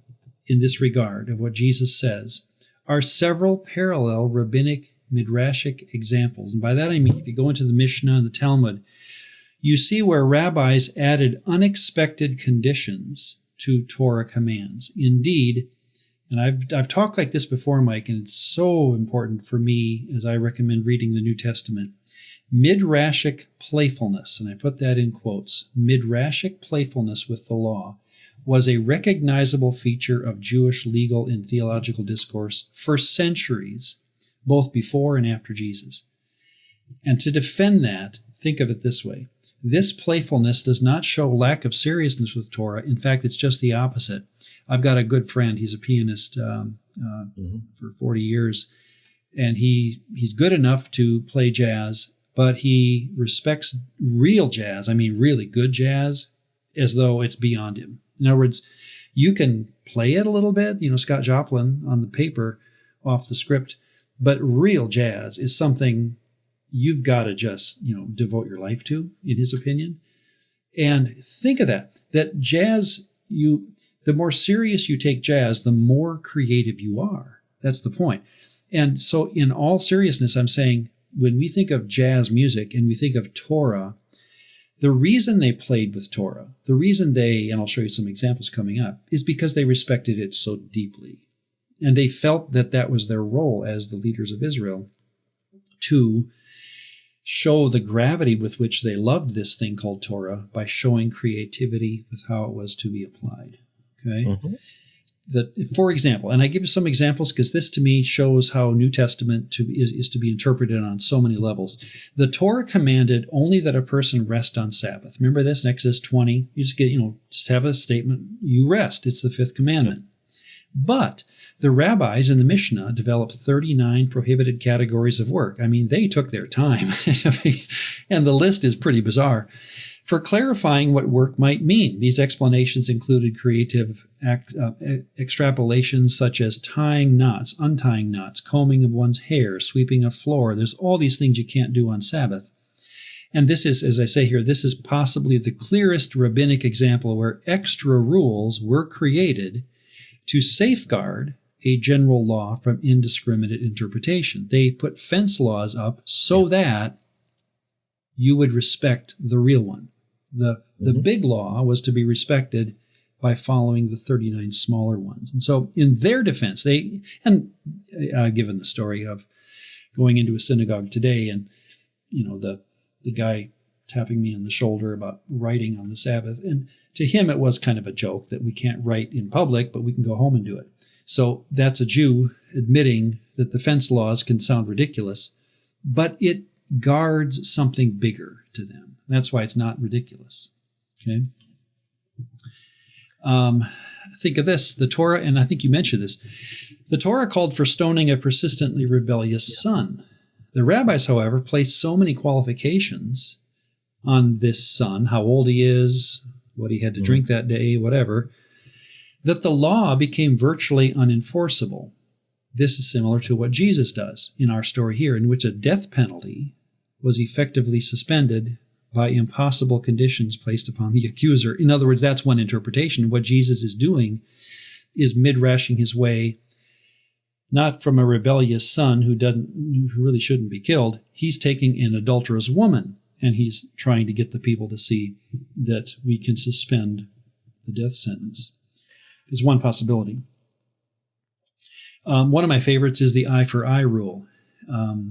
in this regard of what Jesus says are several parallel rabbinic midrashic examples. And by that I mean, if you go into the Mishnah and the Talmud, you see where rabbis added unexpected conditions to Torah commands. Indeed, and I've talked like this before, Mike, and it's so important for me as I recommend reading the New Testament. Midrashic playfulness, and I put that in quotes, midrashic playfulness with the law was a recognizable feature of Jewish legal and theological discourse for centuries, both before and after Jesus. And to defend that, think of it this way. This playfulness does not show lack of seriousness with Torah. In fact, it's just the opposite. I've got a good friend. He's a pianist for 40 years, and he's good enough to play jazz, but he respects real jazz, I mean really good jazz, as though it's beyond him. In other words, you can play it a little bit, Scott Joplin on the paper off the script, but real jazz is something you've got to just, devote your life to, in his opinion. And think of that jazz, the more serious you take jazz, the more creative you are. That's the point. And so in all seriousness, I'm saying when we think of jazz music and we think of Torah, the reason they played with Torah, the reason and I'll show you some examples coming up, is because they respected it so deeply. And they felt that that was their role as the leaders of Israel, to show the gravity with which they loved this thing called Torah by showing creativity with how it was to be applied. Okay? Mm-hmm. For example, and I give you some examples because this to me shows how New Testament is to be interpreted on so many levels. The Torah commanded only that a person rest on Sabbath. Remember this in Exodus 20? You just have a statement, you rest. It's the fifth commandment. But the rabbis in the Mishnah developed 39 prohibited categories of work. I mean, they took their time, and the list is pretty bizarre. For clarifying what work might mean, these explanations included creative extrapolations such as tying knots, untying knots, combing of one's hair, sweeping a floor. There's all these things you can't do on Sabbath. And this is, as I say here, this is possibly the clearest rabbinic example where extra rules were created to safeguard a general law from indiscriminate interpretation. They put fence laws up so that you would respect the real one. The big law was to be respected by following the 39 smaller ones. And so in their defense, given the story of going into a synagogue today and, the guy tapping me on the shoulder about writing on the Sabbath. And to him, it was kind of a joke that we can't write in public, but we can go home and do it. So that's a Jew admitting that the fence laws can sound ridiculous, but it guards something bigger to them. That's why it's not ridiculous. Okay. Think of this, the Torah, and I think you mentioned this. The Torah called for stoning a persistently rebellious son. The rabbis, however, placed so many qualifications on this son, how old he is, what he had to drink that day, whatever, that the law became virtually unenforceable. This is similar to what Jesus does in our story here, in which a death penalty was effectively suspended by impossible conditions placed upon the accuser. In other words, that's one interpretation. What Jesus is doing is midrashing his way, not from a rebellious son who really shouldn't be killed. He's taking an adulterous woman, and he's trying to get the people to see that we can suspend the death sentence. There's one possibility. One of my favorites is the eye for eye rule.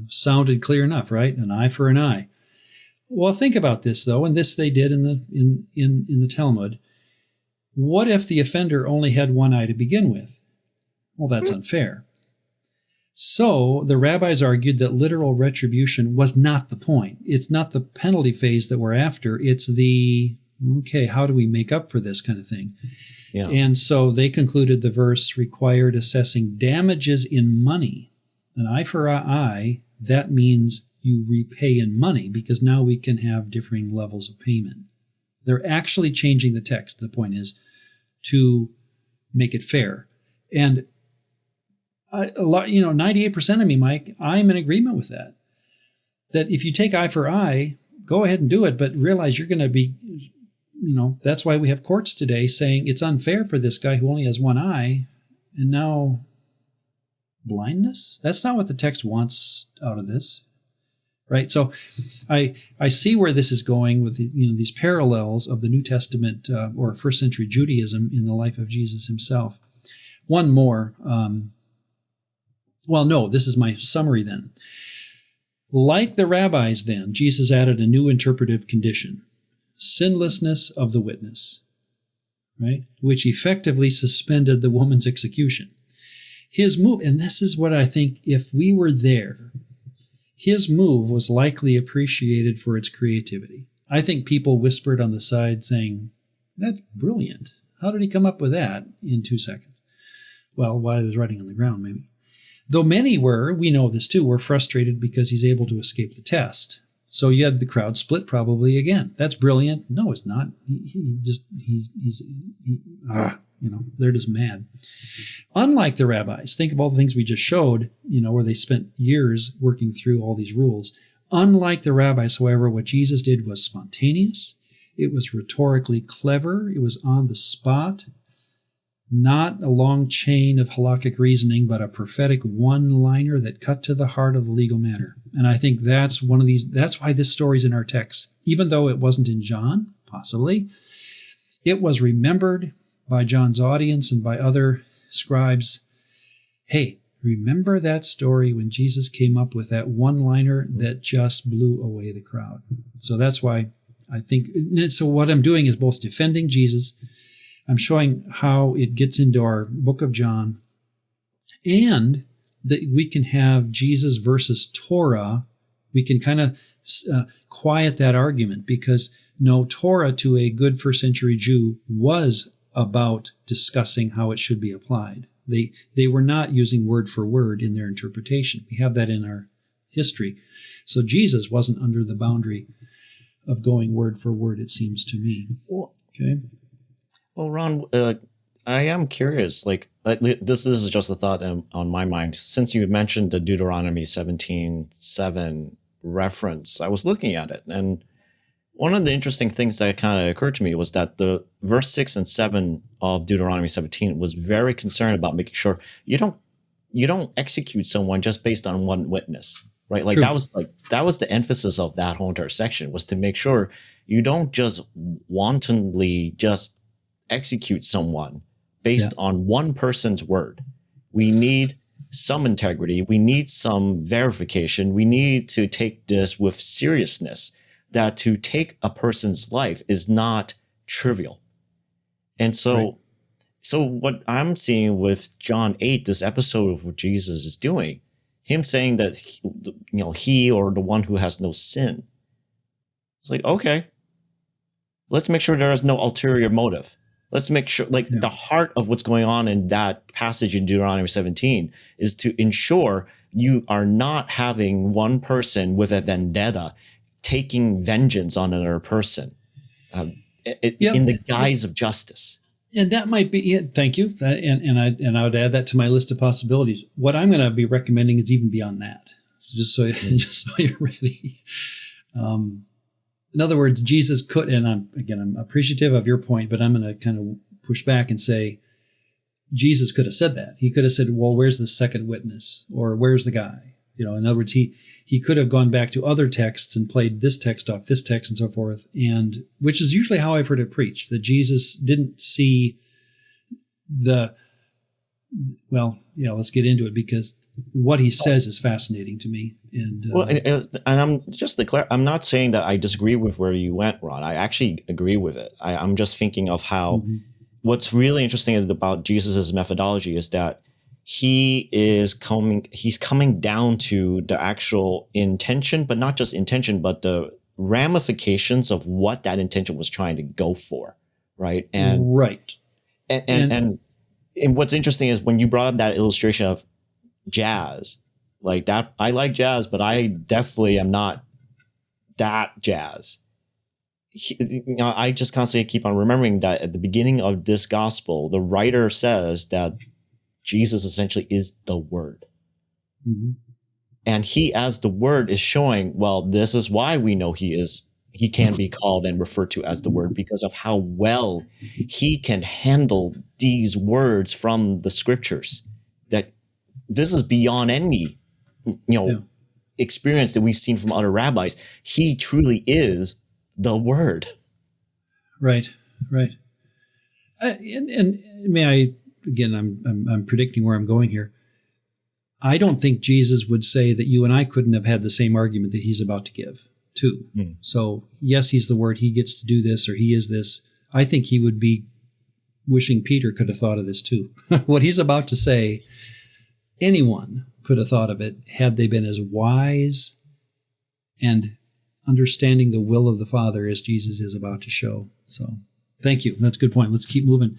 Sounded clear enough, right? An eye for an eye. Well, think about this though, and this they did in the Talmud. What if the offender only had one eye to begin with? Well, that's unfair. So the rabbis argued that literal retribution was not the point. It's not the penalty phase that we're after. It's the, okay, how do we make up for this kind of thing? Yeah. And so they concluded the verse required assessing damages in money. An eye for an eye, that means you repay in money, because now we can have differing levels of payment. They're actually changing the text, the point is, to make it fair. And 98% of me, Mike, I'm in agreement with that. That if you take eye for eye, go ahead and do it, but realize you're going to be, that's why we have courts today saying it's unfair for this guy who only has one eye, and now blindness? That's not what the text wants out of this, right? So I see where this is going with these parallels of the New Testament or first century Judaism in the life of Jesus himself. One more. This is my summary then. Like the rabbis then, Jesus added a new interpretive condition, sinlessness of the witness, right? Which effectively suspended the woman's execution. His move, and this is what I think, if we were there, his move was likely appreciated for its creativity. I think people whispered on the side saying, that's brilliant. How did he come up with that in 2 seconds? Well, while he was writing on the ground, maybe. Though many we know this too, were frustrated because he's able to escape the test. So you had the crowd split probably again. That's brilliant. No, it's not. They're just mad. Unlike the rabbis, think of all the things we just showed, where they spent years working through all these rules. Unlike the rabbis, however, what Jesus did was spontaneous. It was rhetorically clever. It was on the spot. Not a long chain of halakhic reasoning, but a prophetic one-liner that cut to the heart of the legal matter. And I think that's why this story's in our text. Even though it wasn't in John, possibly, it was remembered by John's audience and by other scribes. Hey, remember that story when Jesus came up with that one-liner that just blew away the crowd? So that's why I think, so what I'm doing is both defending Jesus, I'm showing how it gets into our book of John, and that we can have Jesus versus Torah. We can kind of quiet that argument, because Torah to a good first century Jew was about discussing how it should be applied. They were not using word for word in their interpretation. We have that in our history. So Jesus wasn't under the boundary of going word for word, it seems to me. Okay. Well, Ron, I am curious, this is just a thought on my mind. Since you mentioned the Deuteronomy 17:7 reference, I was looking at it. And one of the interesting things that kind of occurred to me was that the verse 6 and 7 of Deuteronomy 17 was very concerned about making sure you don't execute someone just based on one witness, right? True. That was the emphasis of that whole entire section, was to make sure you don't just wantonly just execute someone based on one person's word. We need some integrity. We need some verification. We need to take this with seriousness, that to take a person's life is not trivial. And so, So what I'm seeing with John 8, this episode of what Jesus is doing, him saying that, he or the one who has no sin. It's like, okay, let's make sure there is no ulterior motive. Let's make sure, the heart of what's going on in that passage in Deuteronomy 17 is to ensure you are not having one person with a vendetta taking vengeance on another person in the guise of justice. And that might be it. Thank you. And I would add that to my list of possibilities. What I'm going to be recommending is even beyond that. So just so you're ready. In other words, Jesus could, and I'm appreciative of your point, but I'm going to kind of push back and say, Jesus could have said that. He could have said, well, where's the second witness? Or where's the guy? In other words, he could have gone back to other texts and played this text off this text and so forth, and which is usually how I've heard it preached, that Jesus didn't see let's get into it, because what he says is fascinating to me. And I'm just I'm not saying that I disagree with where you went, Ron. I actually agree with it. I'm just thinking of how what's really interesting about Jesus's methodology is that he's coming down to the actual intention, but not just intention, but the ramifications of what that intention was trying to go for, right? And right. And what's interesting is when you brought up that illustration of jazz, like that, I like jazz, but I definitely am not that jazz. I just constantly keep on remembering that at the beginning of this gospel, the writer says that Jesus essentially is the Word. Mm-hmm. And he, as the Word, is showing, well, this is why we know he can be called and referred to as the Word, because of how well he can handle these words from the scriptures. That this is beyond any, experience that we've seen from other rabbis. He truly is the Word. Right. And may I, again, I'm predicting where I'm going here. I don't think Jesus would say that you and I couldn't have had the same argument that he's about to give too. So yes, he's the Word. He gets to do this, or he is this. I think he would be wishing Peter could have thought of this too. What he's about to say, anyone could have thought of it had they been as wise and understanding the will of the Father as Jesus is about to show. So thank you. That's a good point. Let's keep moving.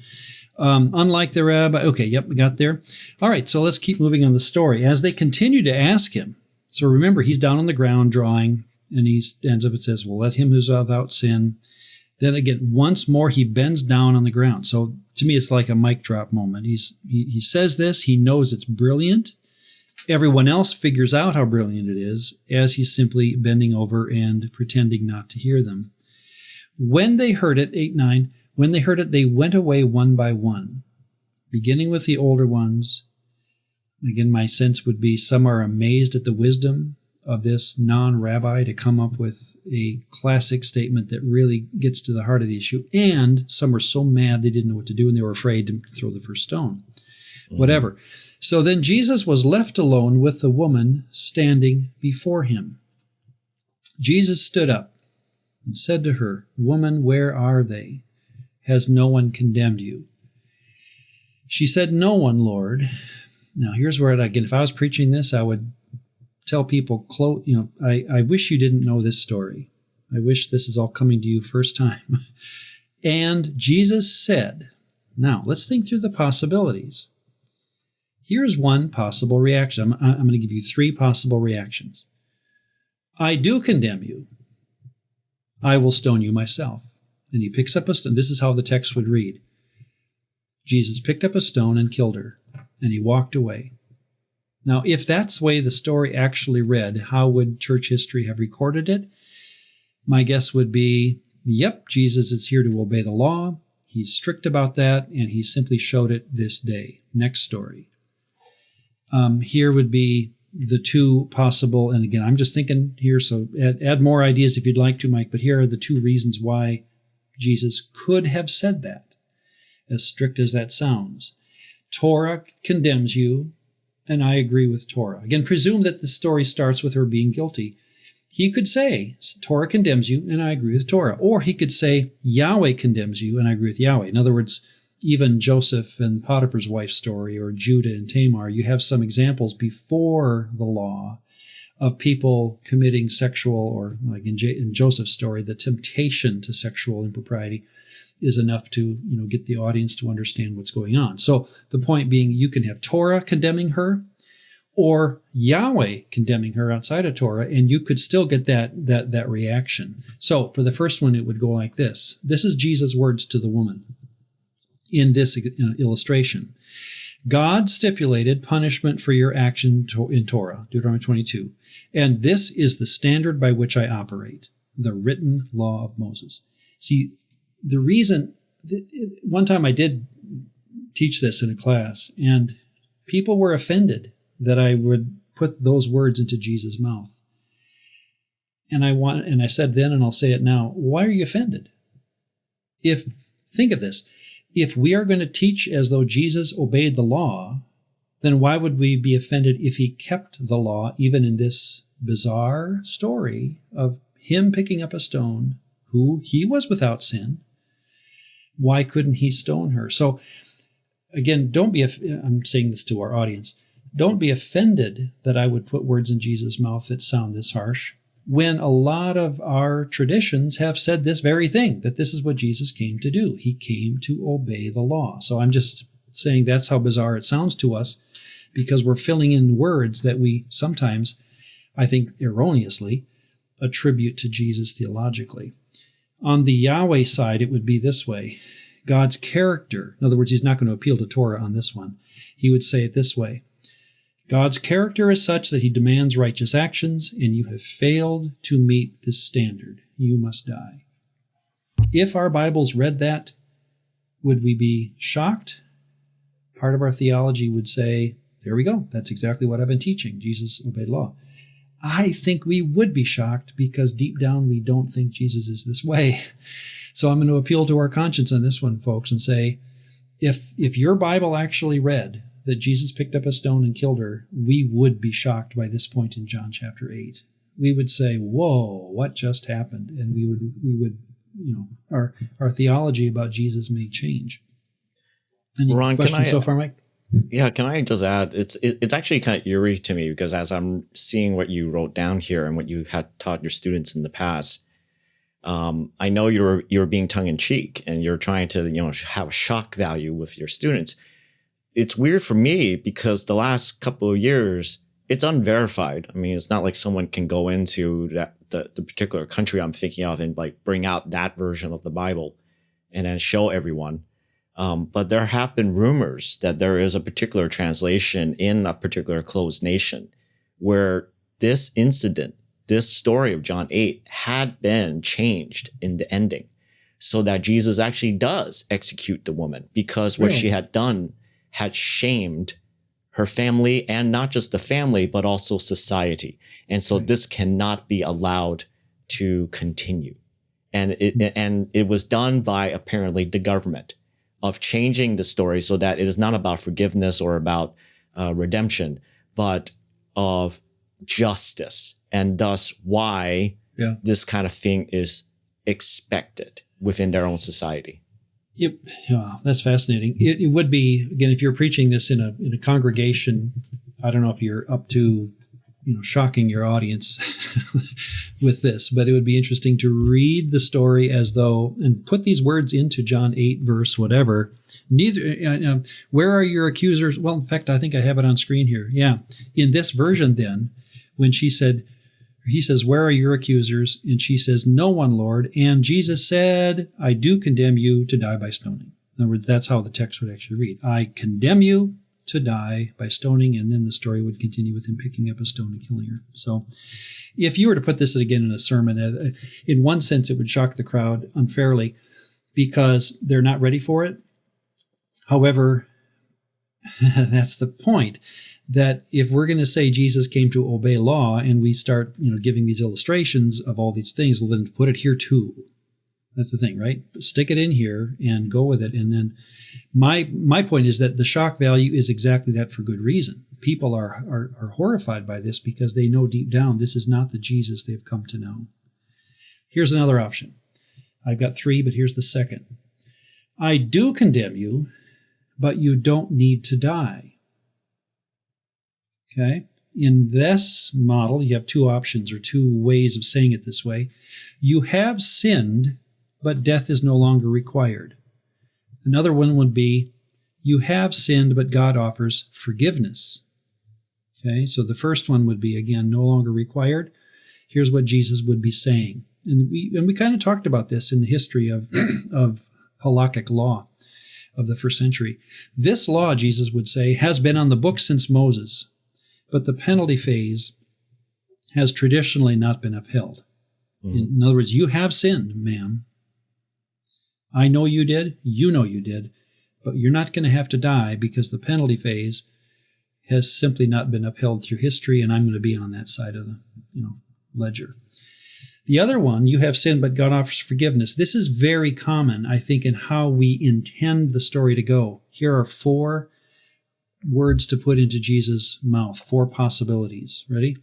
Unlike the rabbi. Okay, yep, we got there. All right, so let's keep moving on the story. As they continue to ask him, so remember, he's down on the ground drawing, and he stands up and says, well, let him who's without sin. Then again, once more, he bends down on the ground. So to me, it's like a mic drop moment. He says this. He knows it's brilliant. Everyone else figures out how brilliant it is as he's simply bending over and pretending not to hear them. When they heard it, 8-9, when they heard it, they went away one by one, beginning with the older ones. Again, my sense would be some are amazed at the wisdom of this non-rabbi to come up with a classic statement that really gets to the heart of the issue. And some were so mad they didn't know what to do, and they were afraid to throw the first stone. Whatever. So then Jesus was left alone with the woman standing before him. Jesus stood up and said to her, "Woman, where are they? Has no one condemned you?" She said, "No one, Lord." Now here's where, again, if I was preaching this, I would tell people, I wish you didn't know this story. I wish this is all coming to you first time. And Jesus said, now let's think through the possibilities. Here's one possible reaction. I'm going to give you 3 possible reactions. I do condemn you. I will stone you myself. And he picks up a stone. This is how the text would read. Jesus picked up a stone and killed her, and he walked away. Now, if that's the way the story actually read, how would church history have recorded it? My guess would be, yep, Jesus is here to obey the law. He's strict about that, and he simply showed it this day. Next story. Here would be the 2 possible, and again, I'm just thinking here, so add more ideas if you'd like to, Mike, but here are the 2 reasons why Jesus could have said that, as strict as that sounds. Torah condemns you, and I agree with Torah. Again, presume that the story starts with her being guilty. He could say, Torah condemns you, and I agree with Torah. Or he could say, Yahweh condemns you, and I agree with Yahweh. In other words, even Joseph and Potiphar's wife story, or Judah and Tamar, you have some examples before the law of people committing sexual, or like in Joseph's story, the temptation to sexual impropriety is enough to, get the audience to understand what's going on. So the point being, you can have Torah condemning her or Yahweh condemning her outside of Torah, and you could still get that reaction. So for the first one, it would go like this. This is Jesus' words to the woman in this illustration. God stipulated punishment for your action in Torah, Deuteronomy 22. And this is the standard by which I operate, the written law of Moses. See, the reason, one time I did teach this in a class, and people were offended that I would put those words into Jesus' mouth. And I said then, and I'll say it now, why are you offended? Think of this. If we are going to teach as though Jesus obeyed the law, then why would we be offended if he kept the law, even in this bizarre story of him picking up a stone, who he was without sin? Why couldn't he stone her? So again, I'm saying this to our audience, don't be offended that I would put words in Jesus' mouth that sound this harsh, when a lot of our traditions have said this very thing, that this is what Jesus came to do. He came to obey the law. So I'm just saying that's how bizarre it sounds to us, because we're filling in words that we sometimes, I think erroneously, attribute to Jesus theologically. On the Yahweh side, it would be this way. God's character, in other words, he's not going to appeal to Torah on this one. He would say it this way. God's character is such that he demands righteous actions, and you have failed to meet this standard. You must die. If our Bibles read that, would we be shocked? Part of our theology would say, there we go. That's exactly what I've been teaching. Jesus obeyed law. I think we would be shocked because deep down we don't think Jesus is this way. So I'm going to appeal to our conscience on this one, folks, and say, if your Bible actually read that Jesus picked up a stone and killed her, we would be shocked by this point in John chapter 8. We would say, whoa, what just happened? And we would, our theology about Jesus may change. Any Ron, questions so far, Mike? Yeah, can I just add, it's actually kind of eerie to me, because as I'm seeing what you wrote down here and what you had taught your students in the past, I know you're being tongue in cheek and you're trying to, have a shock value with your students. It's weird for me because the last couple of years, it's unverified. I mean, it's not like someone can go into the particular country I'm thinking of and like bring out that version of the Bible and then show everyone. But there have been rumors that there is a particular translation in a particular closed nation where this incident, this story of John 8 had been changed in the ending so that Jesus actually does execute the woman because what she had done had shamed her family, and not just the family, but also society. And so this cannot be allowed to continue. And it was done by apparently the government of changing the story so that it is not about forgiveness or about redemption, but of justice. And thus why this kind of thing is expected within their own society. That's fascinating. It would be, again, if you're preaching this in a congregation, I don't know if you're up to, shocking your audience with this, but it would be interesting to read the story as though, and put these words into John 8 verse whatever. Where are your accusers? Well, in fact, I think I have it on screen here. Yeah. In this version then, when he says, where are your accusers? And she says, no one, Lord. And Jesus said, I do condemn you to die by stoning. In other words, that's how the text would actually read. I condemn you to die by stoning. And then the story would continue with him picking up a stone and killing her. So if you were to put this again in a sermon, in one sense, it would shock the crowd unfairly because they're not ready for it. However, that's the point. That if we're going to say Jesus came to obey law and we start, giving these illustrations of all these things, well, then put it here too. That's the thing, right? Stick it in here and go with it. And then my point is that the shock value is exactly that for good reason. People are horrified by this because they know deep down this is not the Jesus they've come to know. Here's another option. I've got 3, but here's the second. I do condemn you, but you don't need to die. Okay. In this model, you have 2 options or 2 ways of saying it this way. You have sinned, but death is no longer required. Another one would be, you have sinned, but God offers forgiveness. Okay. So the first one would be, again, no longer required. Here's what Jesus would be saying. And we kind of talked about this in the history of halakhic law of the first century. This law, Jesus would say, has been on the books since Moses. But the penalty phase has traditionally not been upheld. In other words, you have sinned, ma'am. I know you did. You know you did. but you're not going to have to die because the penalty phase has simply not been upheld through history, and I'm going to be on that side of the ledger. The other one, you have sinned, but God offers forgiveness. This is very common, I think, in how we intend the story to go. Here are 4 words to put into Jesus' mouth, 4 possibilities. Ready?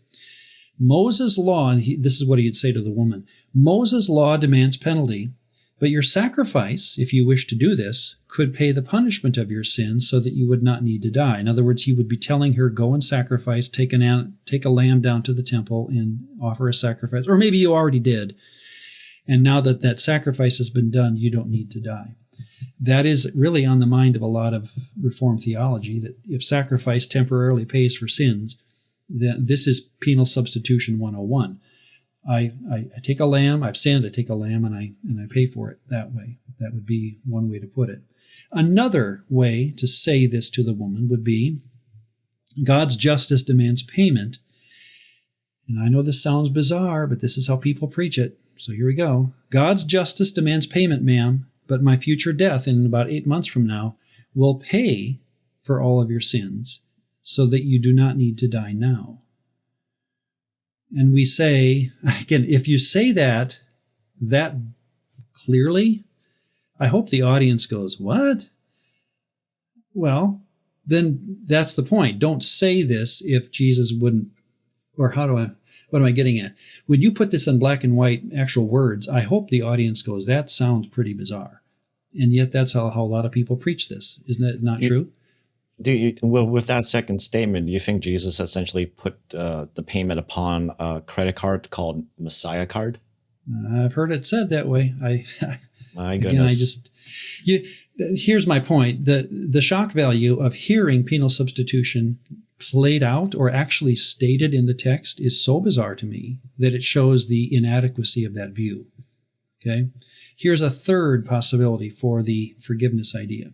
Moses' law, and this is what he'd say to the woman, Moses' law demands penalty, but your sacrifice, if you wish to do this, could pay the punishment of your sins so that you would not need to die. In other words, he would be telling her, go and sacrifice, take a lamb down to the temple and offer a sacrifice. Or maybe you already did. And now that that sacrifice has been done, you don't need to die. That is really on the mind of a lot of Reformed theology, that if sacrifice temporarily pays for sins, then this is penal substitution 101. I take a lamb, I've sinned, I take a lamb and I pay for it that way. That would be one way to put it. Another way to say this to the woman would be, God's justice demands payment. And I know this sounds bizarre, but this is how people preach it. So here we go. God's justice demands payment, ma'am, but my future death in about 8 months from now will pay for all of your sins so that you do not need to die now. And we say, again, if you say that clearly, I hope the audience goes, what? Well, then that's the point. Don't say this if Jesus wouldn't, or what am I getting at? When you put this in black and white actual words, I hope the audience goes, that sounds pretty bizarre. And yet that's how a lot of people preach this. Isn't that not true? Well, with that second statement, do you think Jesus essentially put the payment upon a credit card called Messiah card? I've heard it said that way. My goodness. Here's my point. The shock value of hearing penal substitution played out or actually stated in the text is so bizarre to me that it shows the inadequacy of that view. Okay? Here's a third possibility for the forgiveness idea.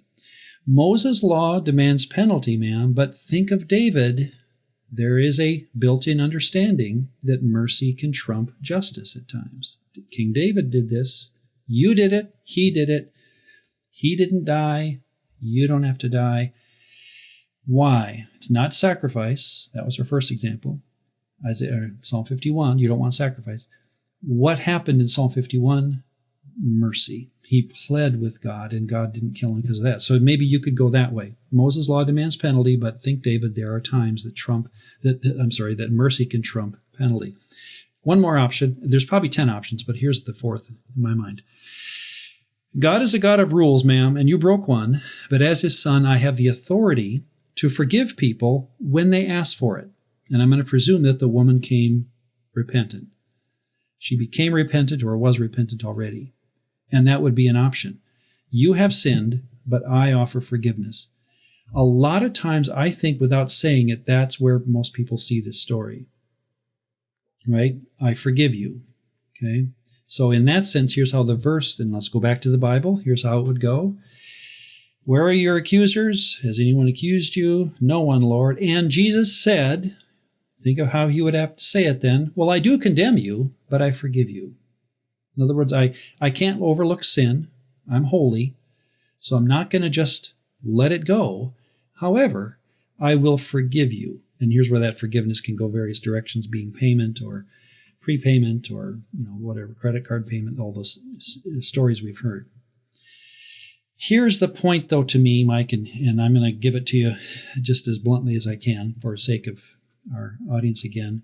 Moses' law demands penalty, ma'am, but think of David. There is a built-in understanding that mercy can trump justice at times. King David did this. You did it. He did it. He didn't die. You don't have to die. Why? It's not sacrifice. That was our first example. Psalm 51, you don't want sacrifice. What happened in Psalm 51? Mercy. He pled with God, and God didn't kill him because of that. So maybe you could go that way. Moses' law demands penalty, but think, David, there are times that mercy can trump penalty. One more option. There's probably 10 options, but here's the fourth in my mind. God is a God of rules, ma'am, and you broke one, but as his son, I have the authority to forgive people when they ask for it. And I'm going to presume that the woman came repentant. She became repentant or was repentant already. And that would be an option. You have sinned, but I offer forgiveness. A lot of times, I think without saying it, that's where most people see this story. Right? I forgive you. Okay? So in that sense, here's how the verse, then let's go back to the Bible. Here's how it would go. Where are your accusers? Has anyone accused you? No one, Lord. And Jesus said, think of how he would have to say it then. Well, I do condemn you, but I forgive you. In other words, I can't overlook sin. I'm holy, so I'm not going to just let it go. However, I will forgive you. And here's where that forgiveness can go various directions, being payment or prepayment or whatever, credit card payment, all those stories we've heard. Here's the point, though, to me, Mike, and I'm going to give it to you just as bluntly as I can for the sake of our audience again.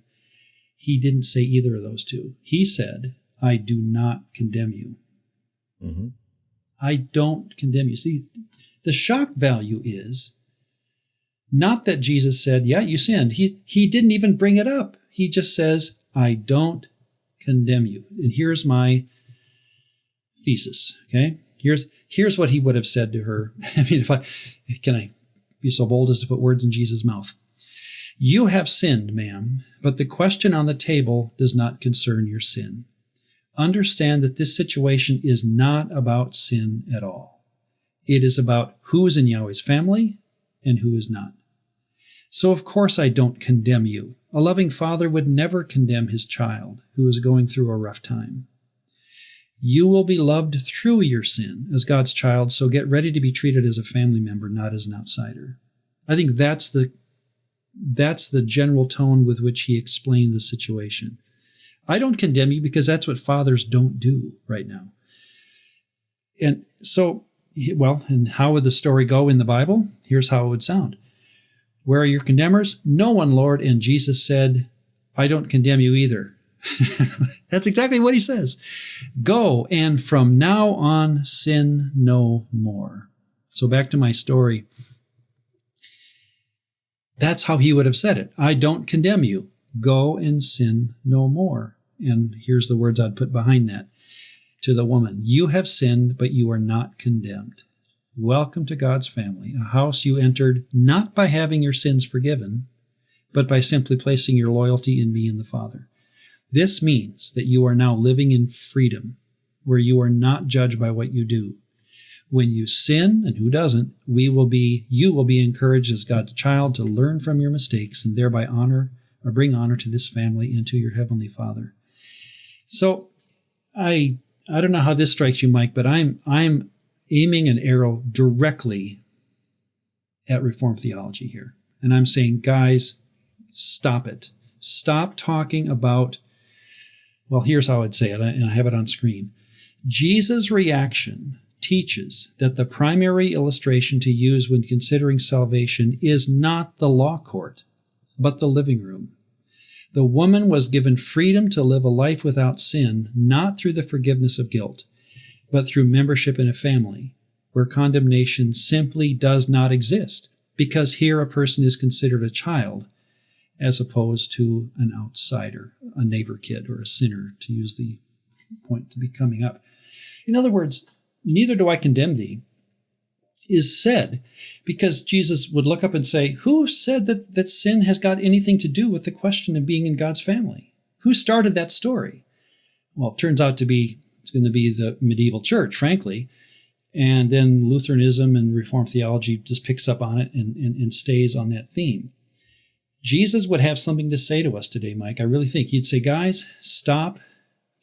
He didn't say either of those two. He said, I do not condemn you. Mm-hmm. I don't condemn you. See, the shock value is not that Jesus said, yeah, you sinned. He didn't even bring it up. He just says, I don't condemn you. And here's my thesis, okay? Here's what he would have said to her. I mean, can I be so bold as to put words in Jesus' mouth? You have sinned, ma'am, but the question on the table does not concern your sin. Understand that this situation is not about sin at all. It is about who is in Yahweh's family and who is not. So of course I don't condemn you. A loving father would never condemn his child who is going through a rough time. You will be loved through your sin as God's child, so get ready to be treated as a family member, not as an outsider. I think that's the general tone with which he explained the situation. I don't condemn you because that's what fathers don't do right now. And so, and how would the story go in the Bible? Here's how it would sound. Where are your condemners? No one, Lord. And Jesus said, I don't condemn you either. That's exactly what he says. Go, and from now on, sin no more. So back to my story. That's how he would have said it. I don't condemn you. Go and sin no more. And here's the words I'd put behind that. To the woman, you have sinned, but you are not condemned. Welcome to God's family, a house you entered not by having your sins forgiven, but by simply placing your loyalty in me and the Father. This means that you are now living in freedom, where you are not judged by what you do. When you sin, and who doesn't, you will be encouraged as God's child to learn from your mistakes and thereby bring honor to this family and to your Heavenly Father. So I don't know how this strikes you, Mike, but I'm aiming an arrow directly at Reformed theology here. And I'm saying, guys, stop it. Stop talking about, well, here's how I'd say it, and I have it on screen. Jesus' reaction teaches that the primary illustration to use when considering salvation is not the law court, but the living room. The woman was given freedom to live a life without sin, not through the forgiveness of guilt, but through membership in a family, where condemnation simply does not exist, because here a person is considered a child, as opposed to an outsider, a neighbor kid, or a sinner, to use the point to be coming up. In other words, neither do I condemn thee, is said because Jesus would look up and say, who said that sin has got anything to do with the question of being in God's family? Who started that story? Well, it turns out it's going to be the medieval church, frankly. And then Lutheranism and Reformed theology just picks up on it and stays on that theme. Jesus would have something to say to us today, Mike. I really think he'd say, guys, stop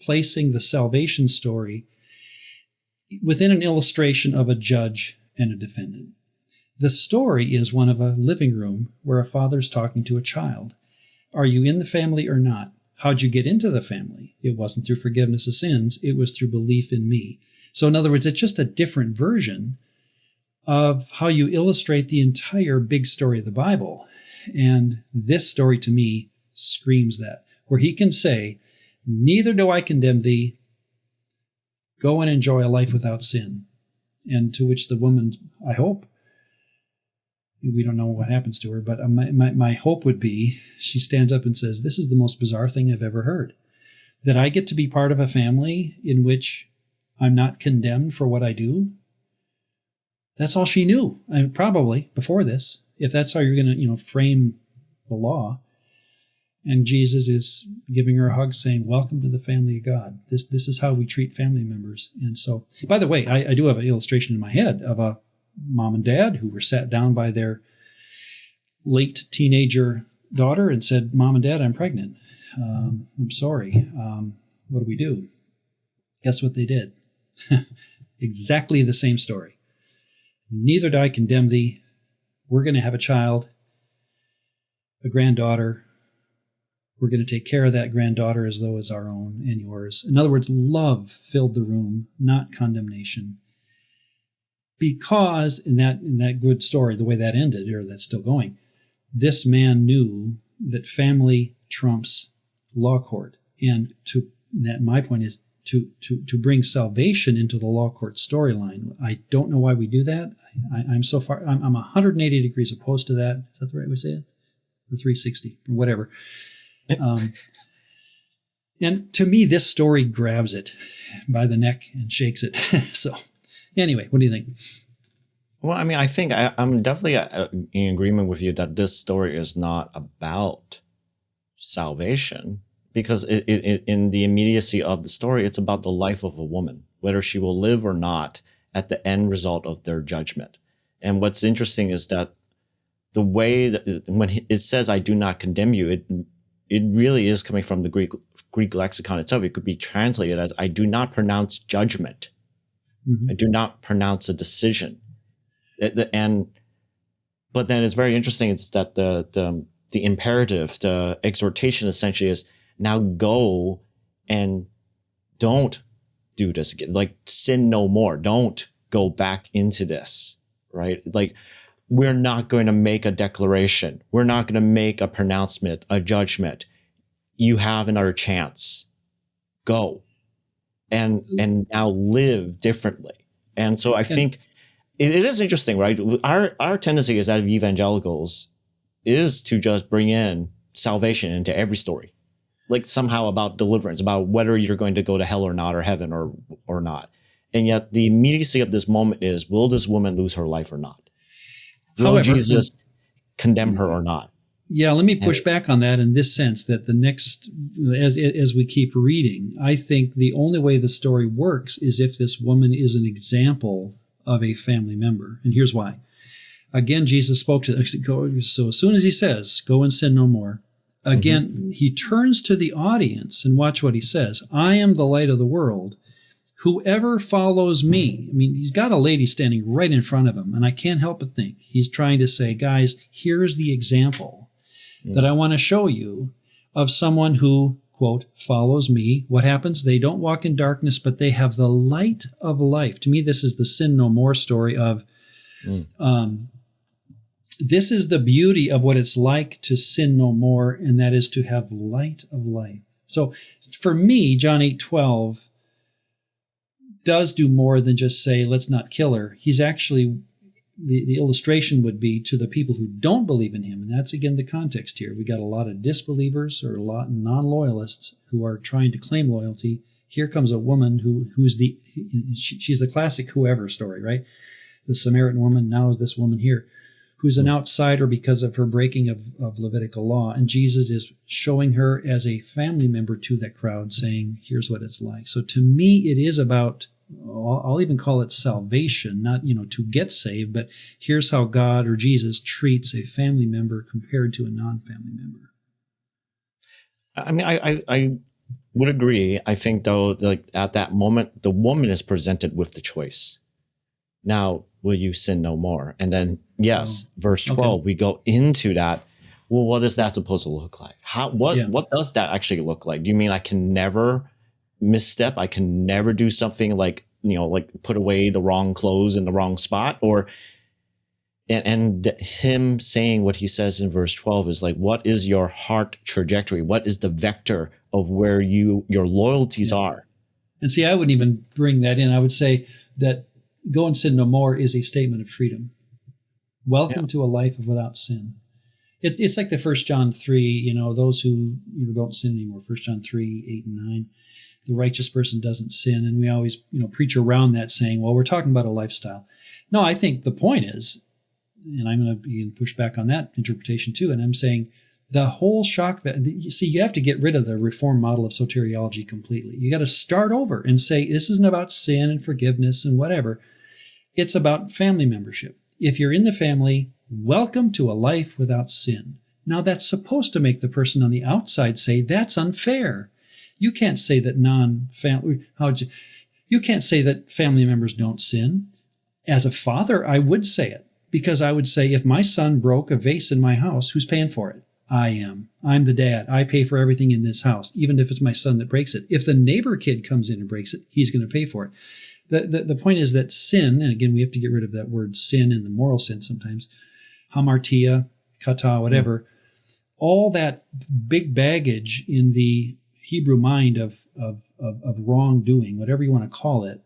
placing the salvation story within an illustration of a judge and a defendant. The story is one of a living room where a father's talking to a child. Are you in the family or not? How'd you get into the family? It wasn't through forgiveness of sins. It was through belief in me. So in other words, it's just a different version of how you illustrate the entire big story of the Bible. And this story to me screams that, where he can say, neither do I condemn thee. Go and enjoy a life without sin. And to which the woman, I hope, we don't know what happens to her, but my hope would be she stands up and says, this is the most bizarre thing I've ever heard. That I get to be part of a family in which I'm not condemned for what I do. That's all she knew, probably, before this, if that's how you're going to, frame the law. And Jesus is giving her a hug saying, welcome to the family of God. This is how we treat family members. And so, by the way, I do have an illustration in my head of a mom and dad who were sat down by their late teenager daughter and said, Mom and Dad, I'm pregnant. I'm sorry. What do we do? Guess what they did? Exactly the same story. Neither do I condemn thee. We're going to have a child, a granddaughter. We're going to take care of that granddaughter as though it's our own and yours. In other words, love filled the room, not condemnation. Because in that good story, the way that ended, or that's still going, this man knew that family trumps law court. And my point is to bring salvation into the law court storyline. I don't know why we do that. I'm 180 degrees opposed to that. Is that the right way to say it? Or 360 or whatever. And to me, this story grabs it by the neck and shakes it. So anyway, what do you think? Well, I mean, I think I'm definitely in agreement with you that this story is not about salvation, because in the immediacy of the story, it's about the life of a woman, whether she will live or not at the end result of their judgment. And what's interesting is that the way that when it says, I do not condemn you, it really is coming from the Greek Greek lexicon itself, it could be translated as, I do not pronounce judgment. Mm-hmm. I do not pronounce a decision. But then it's very interesting. It's that the imperative, the exhortation essentially is, now go and don't do this again. Like, sin no more. Don't go back into this, right? Like, we're not going to make a declaration. We're not going to make a pronouncement, a judgment. You have another chance. Go and now live differently. And so I think it is interesting, right? Our tendency as evangelicals is to just bring in salvation into every story, like somehow about deliverance, about whether you're going to go to hell or not, or heaven or not. And yet the immediacy of this moment is, will this woman lose her life or not? Will Jesus condemn her or not? Yeah, let me push back on that in this sense, that the next, as we keep reading, I think the only way the story works is if this woman is an example of a family member. And here's why. Again, Jesus spoke to, so as soon as he says, go and sin no more, again, he turns to the audience and watch what he says. I am the light of the world. Whoever follows me, I mean, he's got a lady standing right in front of him, and I can't help but think he's trying to say, guys, here's the example that I want to show you of someone who, quote, follows me. What happens? They don't walk in darkness, but they have the light of life. To me, this is the sin no more story of, this is the beauty of what it's like to sin no more, and that is to have light of life. So for me, John 8:12 does do more than just say, let's not kill her. He's actually, the illustration would be to the people who don't believe in him. And that's, again, the context here. We got a lot of disbelievers or a lot of non-loyalists who are trying to claim loyalty. Here comes a woman she's the classic whoever story, right? The Samaritan woman, now this woman here, who's an outsider because of her breaking of Levitical law. And Jesus is showing her as a family member to that crowd, saying, here's what it's like. So to me, it is about, I'll even call it salvation, not, to get saved, but here's how God or Jesus treats a family member compared to a non-family member. I mean, I would agree. I think, though, like at that moment, the woman is presented with the choice. Now, will you sin no more? And then, yes, verse 12, we go into that. Well, what is that supposed to look like? What does that actually look like? Do you mean I can never misstep? I can never do something like put away the wrong clothes in the wrong spot? Or, and him saying what he says in verse 12 is like, what is your heart trajectory? What is the vector of where your loyalties are? And see, I wouldn't even bring that in. I would say that go and sin no more is a statement of freedom. Welcome to a life without sin. It's like the 1 John 3, those who don't sin anymore, 1 John 3, 8 and 9. The righteous person doesn't sin. And we always, preach around that saying, well, we're talking about a lifestyle. No, I think the point is, and I'm going to push back on that interpretation too, and I'm saying the whole you have to get rid of the Reformed model of soteriology completely. You got to start over and say, this isn't about sin and forgiveness and whatever. It's about family membership. If you're in the family, welcome to a life without sin. Now, that's supposed to make the person on the outside say, that's unfair. You can't say that you can't say that family members don't sin. As a father, I would say it, because I would say, if my son broke a vase in my house, who's paying for it? I am. I'm the dad. I pay for everything in this house, even if it's my son that breaks it. If the neighbor kid comes in and breaks it, he's going to pay for it. The point is that sin, and again, we have to get rid of that word sin in the moral sense sometimes, hamartia, kata, whatever, all that big baggage in the Hebrew mind of wrongdoing, whatever you want to call it,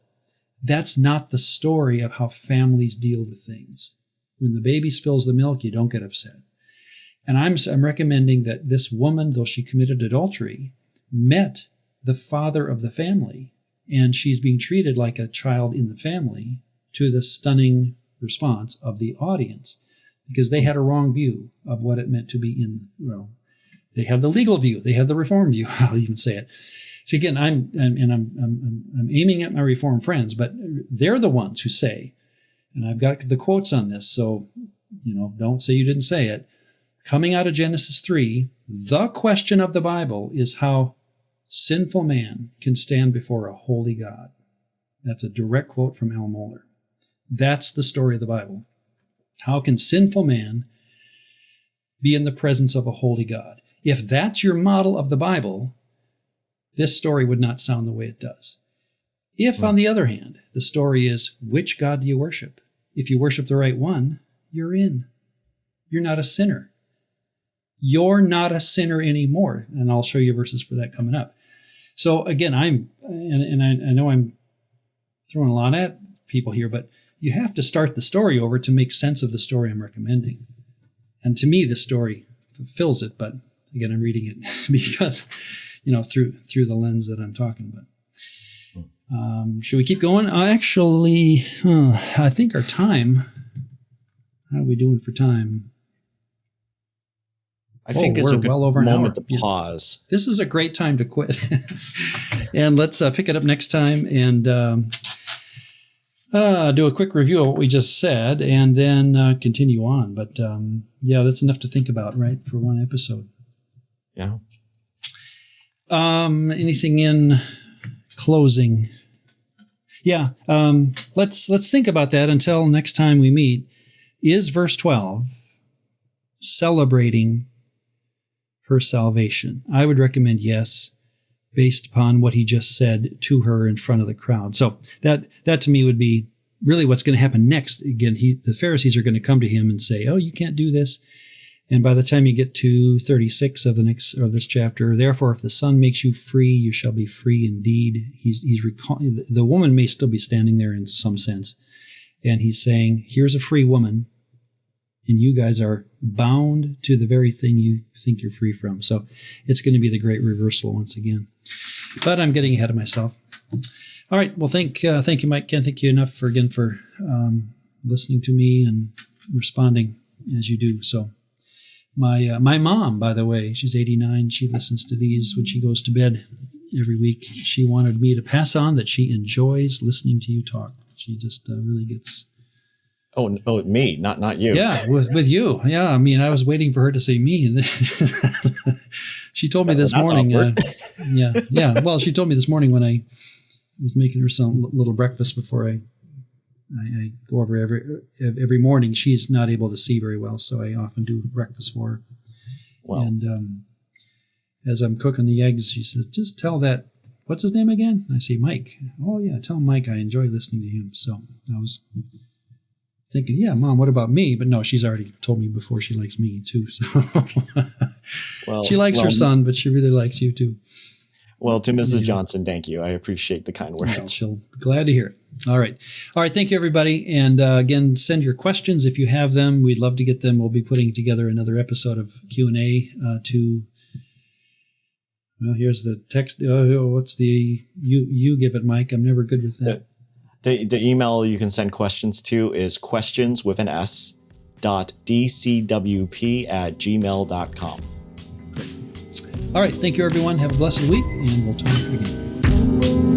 that's not the story of how families deal with things. When the baby spills the milk, you don't get upset. And I'm recommending that this woman, though she committed adultery, met the father of the family, and she's being treated like a child in the family, to the stunning response of the audience, because they had a wrong view of what it meant to be they had the legal view, they had the Reform view, I'll even say it. So again, I'm aiming at my Reform friends, but they're the ones who say, and I've got the quotes on this, so don't say you didn't say it. Coming out of Genesis 3, the question of the Bible is how sinful man can stand before a holy God? That's a direct quote from Al Mohler. That's the story of the Bible. How can sinful man be in the presence of a holy God? If that's your model of the Bible, this story would not sound the way it does. If, on the other hand, the story is, which God do you worship? If you worship the right one, you're in. You're not a sinner. You're not a sinner anymore. And I'll show you verses for that coming up. So again, I know I'm throwing a lot at people here, but you have to start the story over to make sense of the story I'm recommending. And to me, the story fulfills it, but again, I'm reading it because, through the lens that I'm talking about. Should we keep going? Actually, I think our time, how are we doing for time? I think it's a good moment to pause. Yeah. This is a great time to quit. And let's pick it up next time and do a quick review of what we just said and then continue on. But that's enough to think about, right, for one episode. Yeah. Anything in closing? Yeah. Let's think about that until next time we meet. Is verse 12 celebrating her salvation? I would recommend yes, based upon what he just said to her in front of the crowd. So that to me would be really what's going to happen next. Again, the Pharisees are going to come to him and say, "Oh, you can't do this." And by the time you get to 36 of this chapter, therefore, if the Son makes you free, you shall be free indeed. The woman may still be standing there in some sense, and he's saying, "Here's a free woman, and you guys are bound to the very thing you think you're free from." So it's going to be the great reversal once again. But I'm getting ahead of myself. All right. Well, thank you, Mike. Can't thank you enough for listening to me and responding as you do. So. My mom, by the way, she's 89. She listens to these when she goes to bed every week. She wanted me to pass on that she enjoys listening to you talk. She just really gets. Oh, me, not you. Yeah, with you. Yeah, I mean, I was waiting for her to say me, and she told me this morning. Yeah. Well, she told me this morning when I was making her some little breakfast before I go over every morning. She's not able to see very well, so I often do breakfast for her. Wow. And as I'm cooking the eggs, she says, "Just tell that, what's his name again?" I say, "Mike." "Oh, yeah, tell Mike I enjoy listening to him." So I was thinking, yeah, Mom, what about me? But no, she's already told me before she likes me too. So she likes her son, but she really likes you too. Well, to Mrs. Johnson, thank you. I appreciate the kind words. Well, she'll be glad to hear it. All right. Thank you, everybody. And again, send your questions if you have them. We'd love to get them. We'll be putting together another episode of Q&A well, here's the text. What's the, you give it, Mike. I'm never good with that. The email you can send questions to is questions.dcwp@gmail.com. All right. Thank you, everyone. Have a blessed week, and we'll talk again.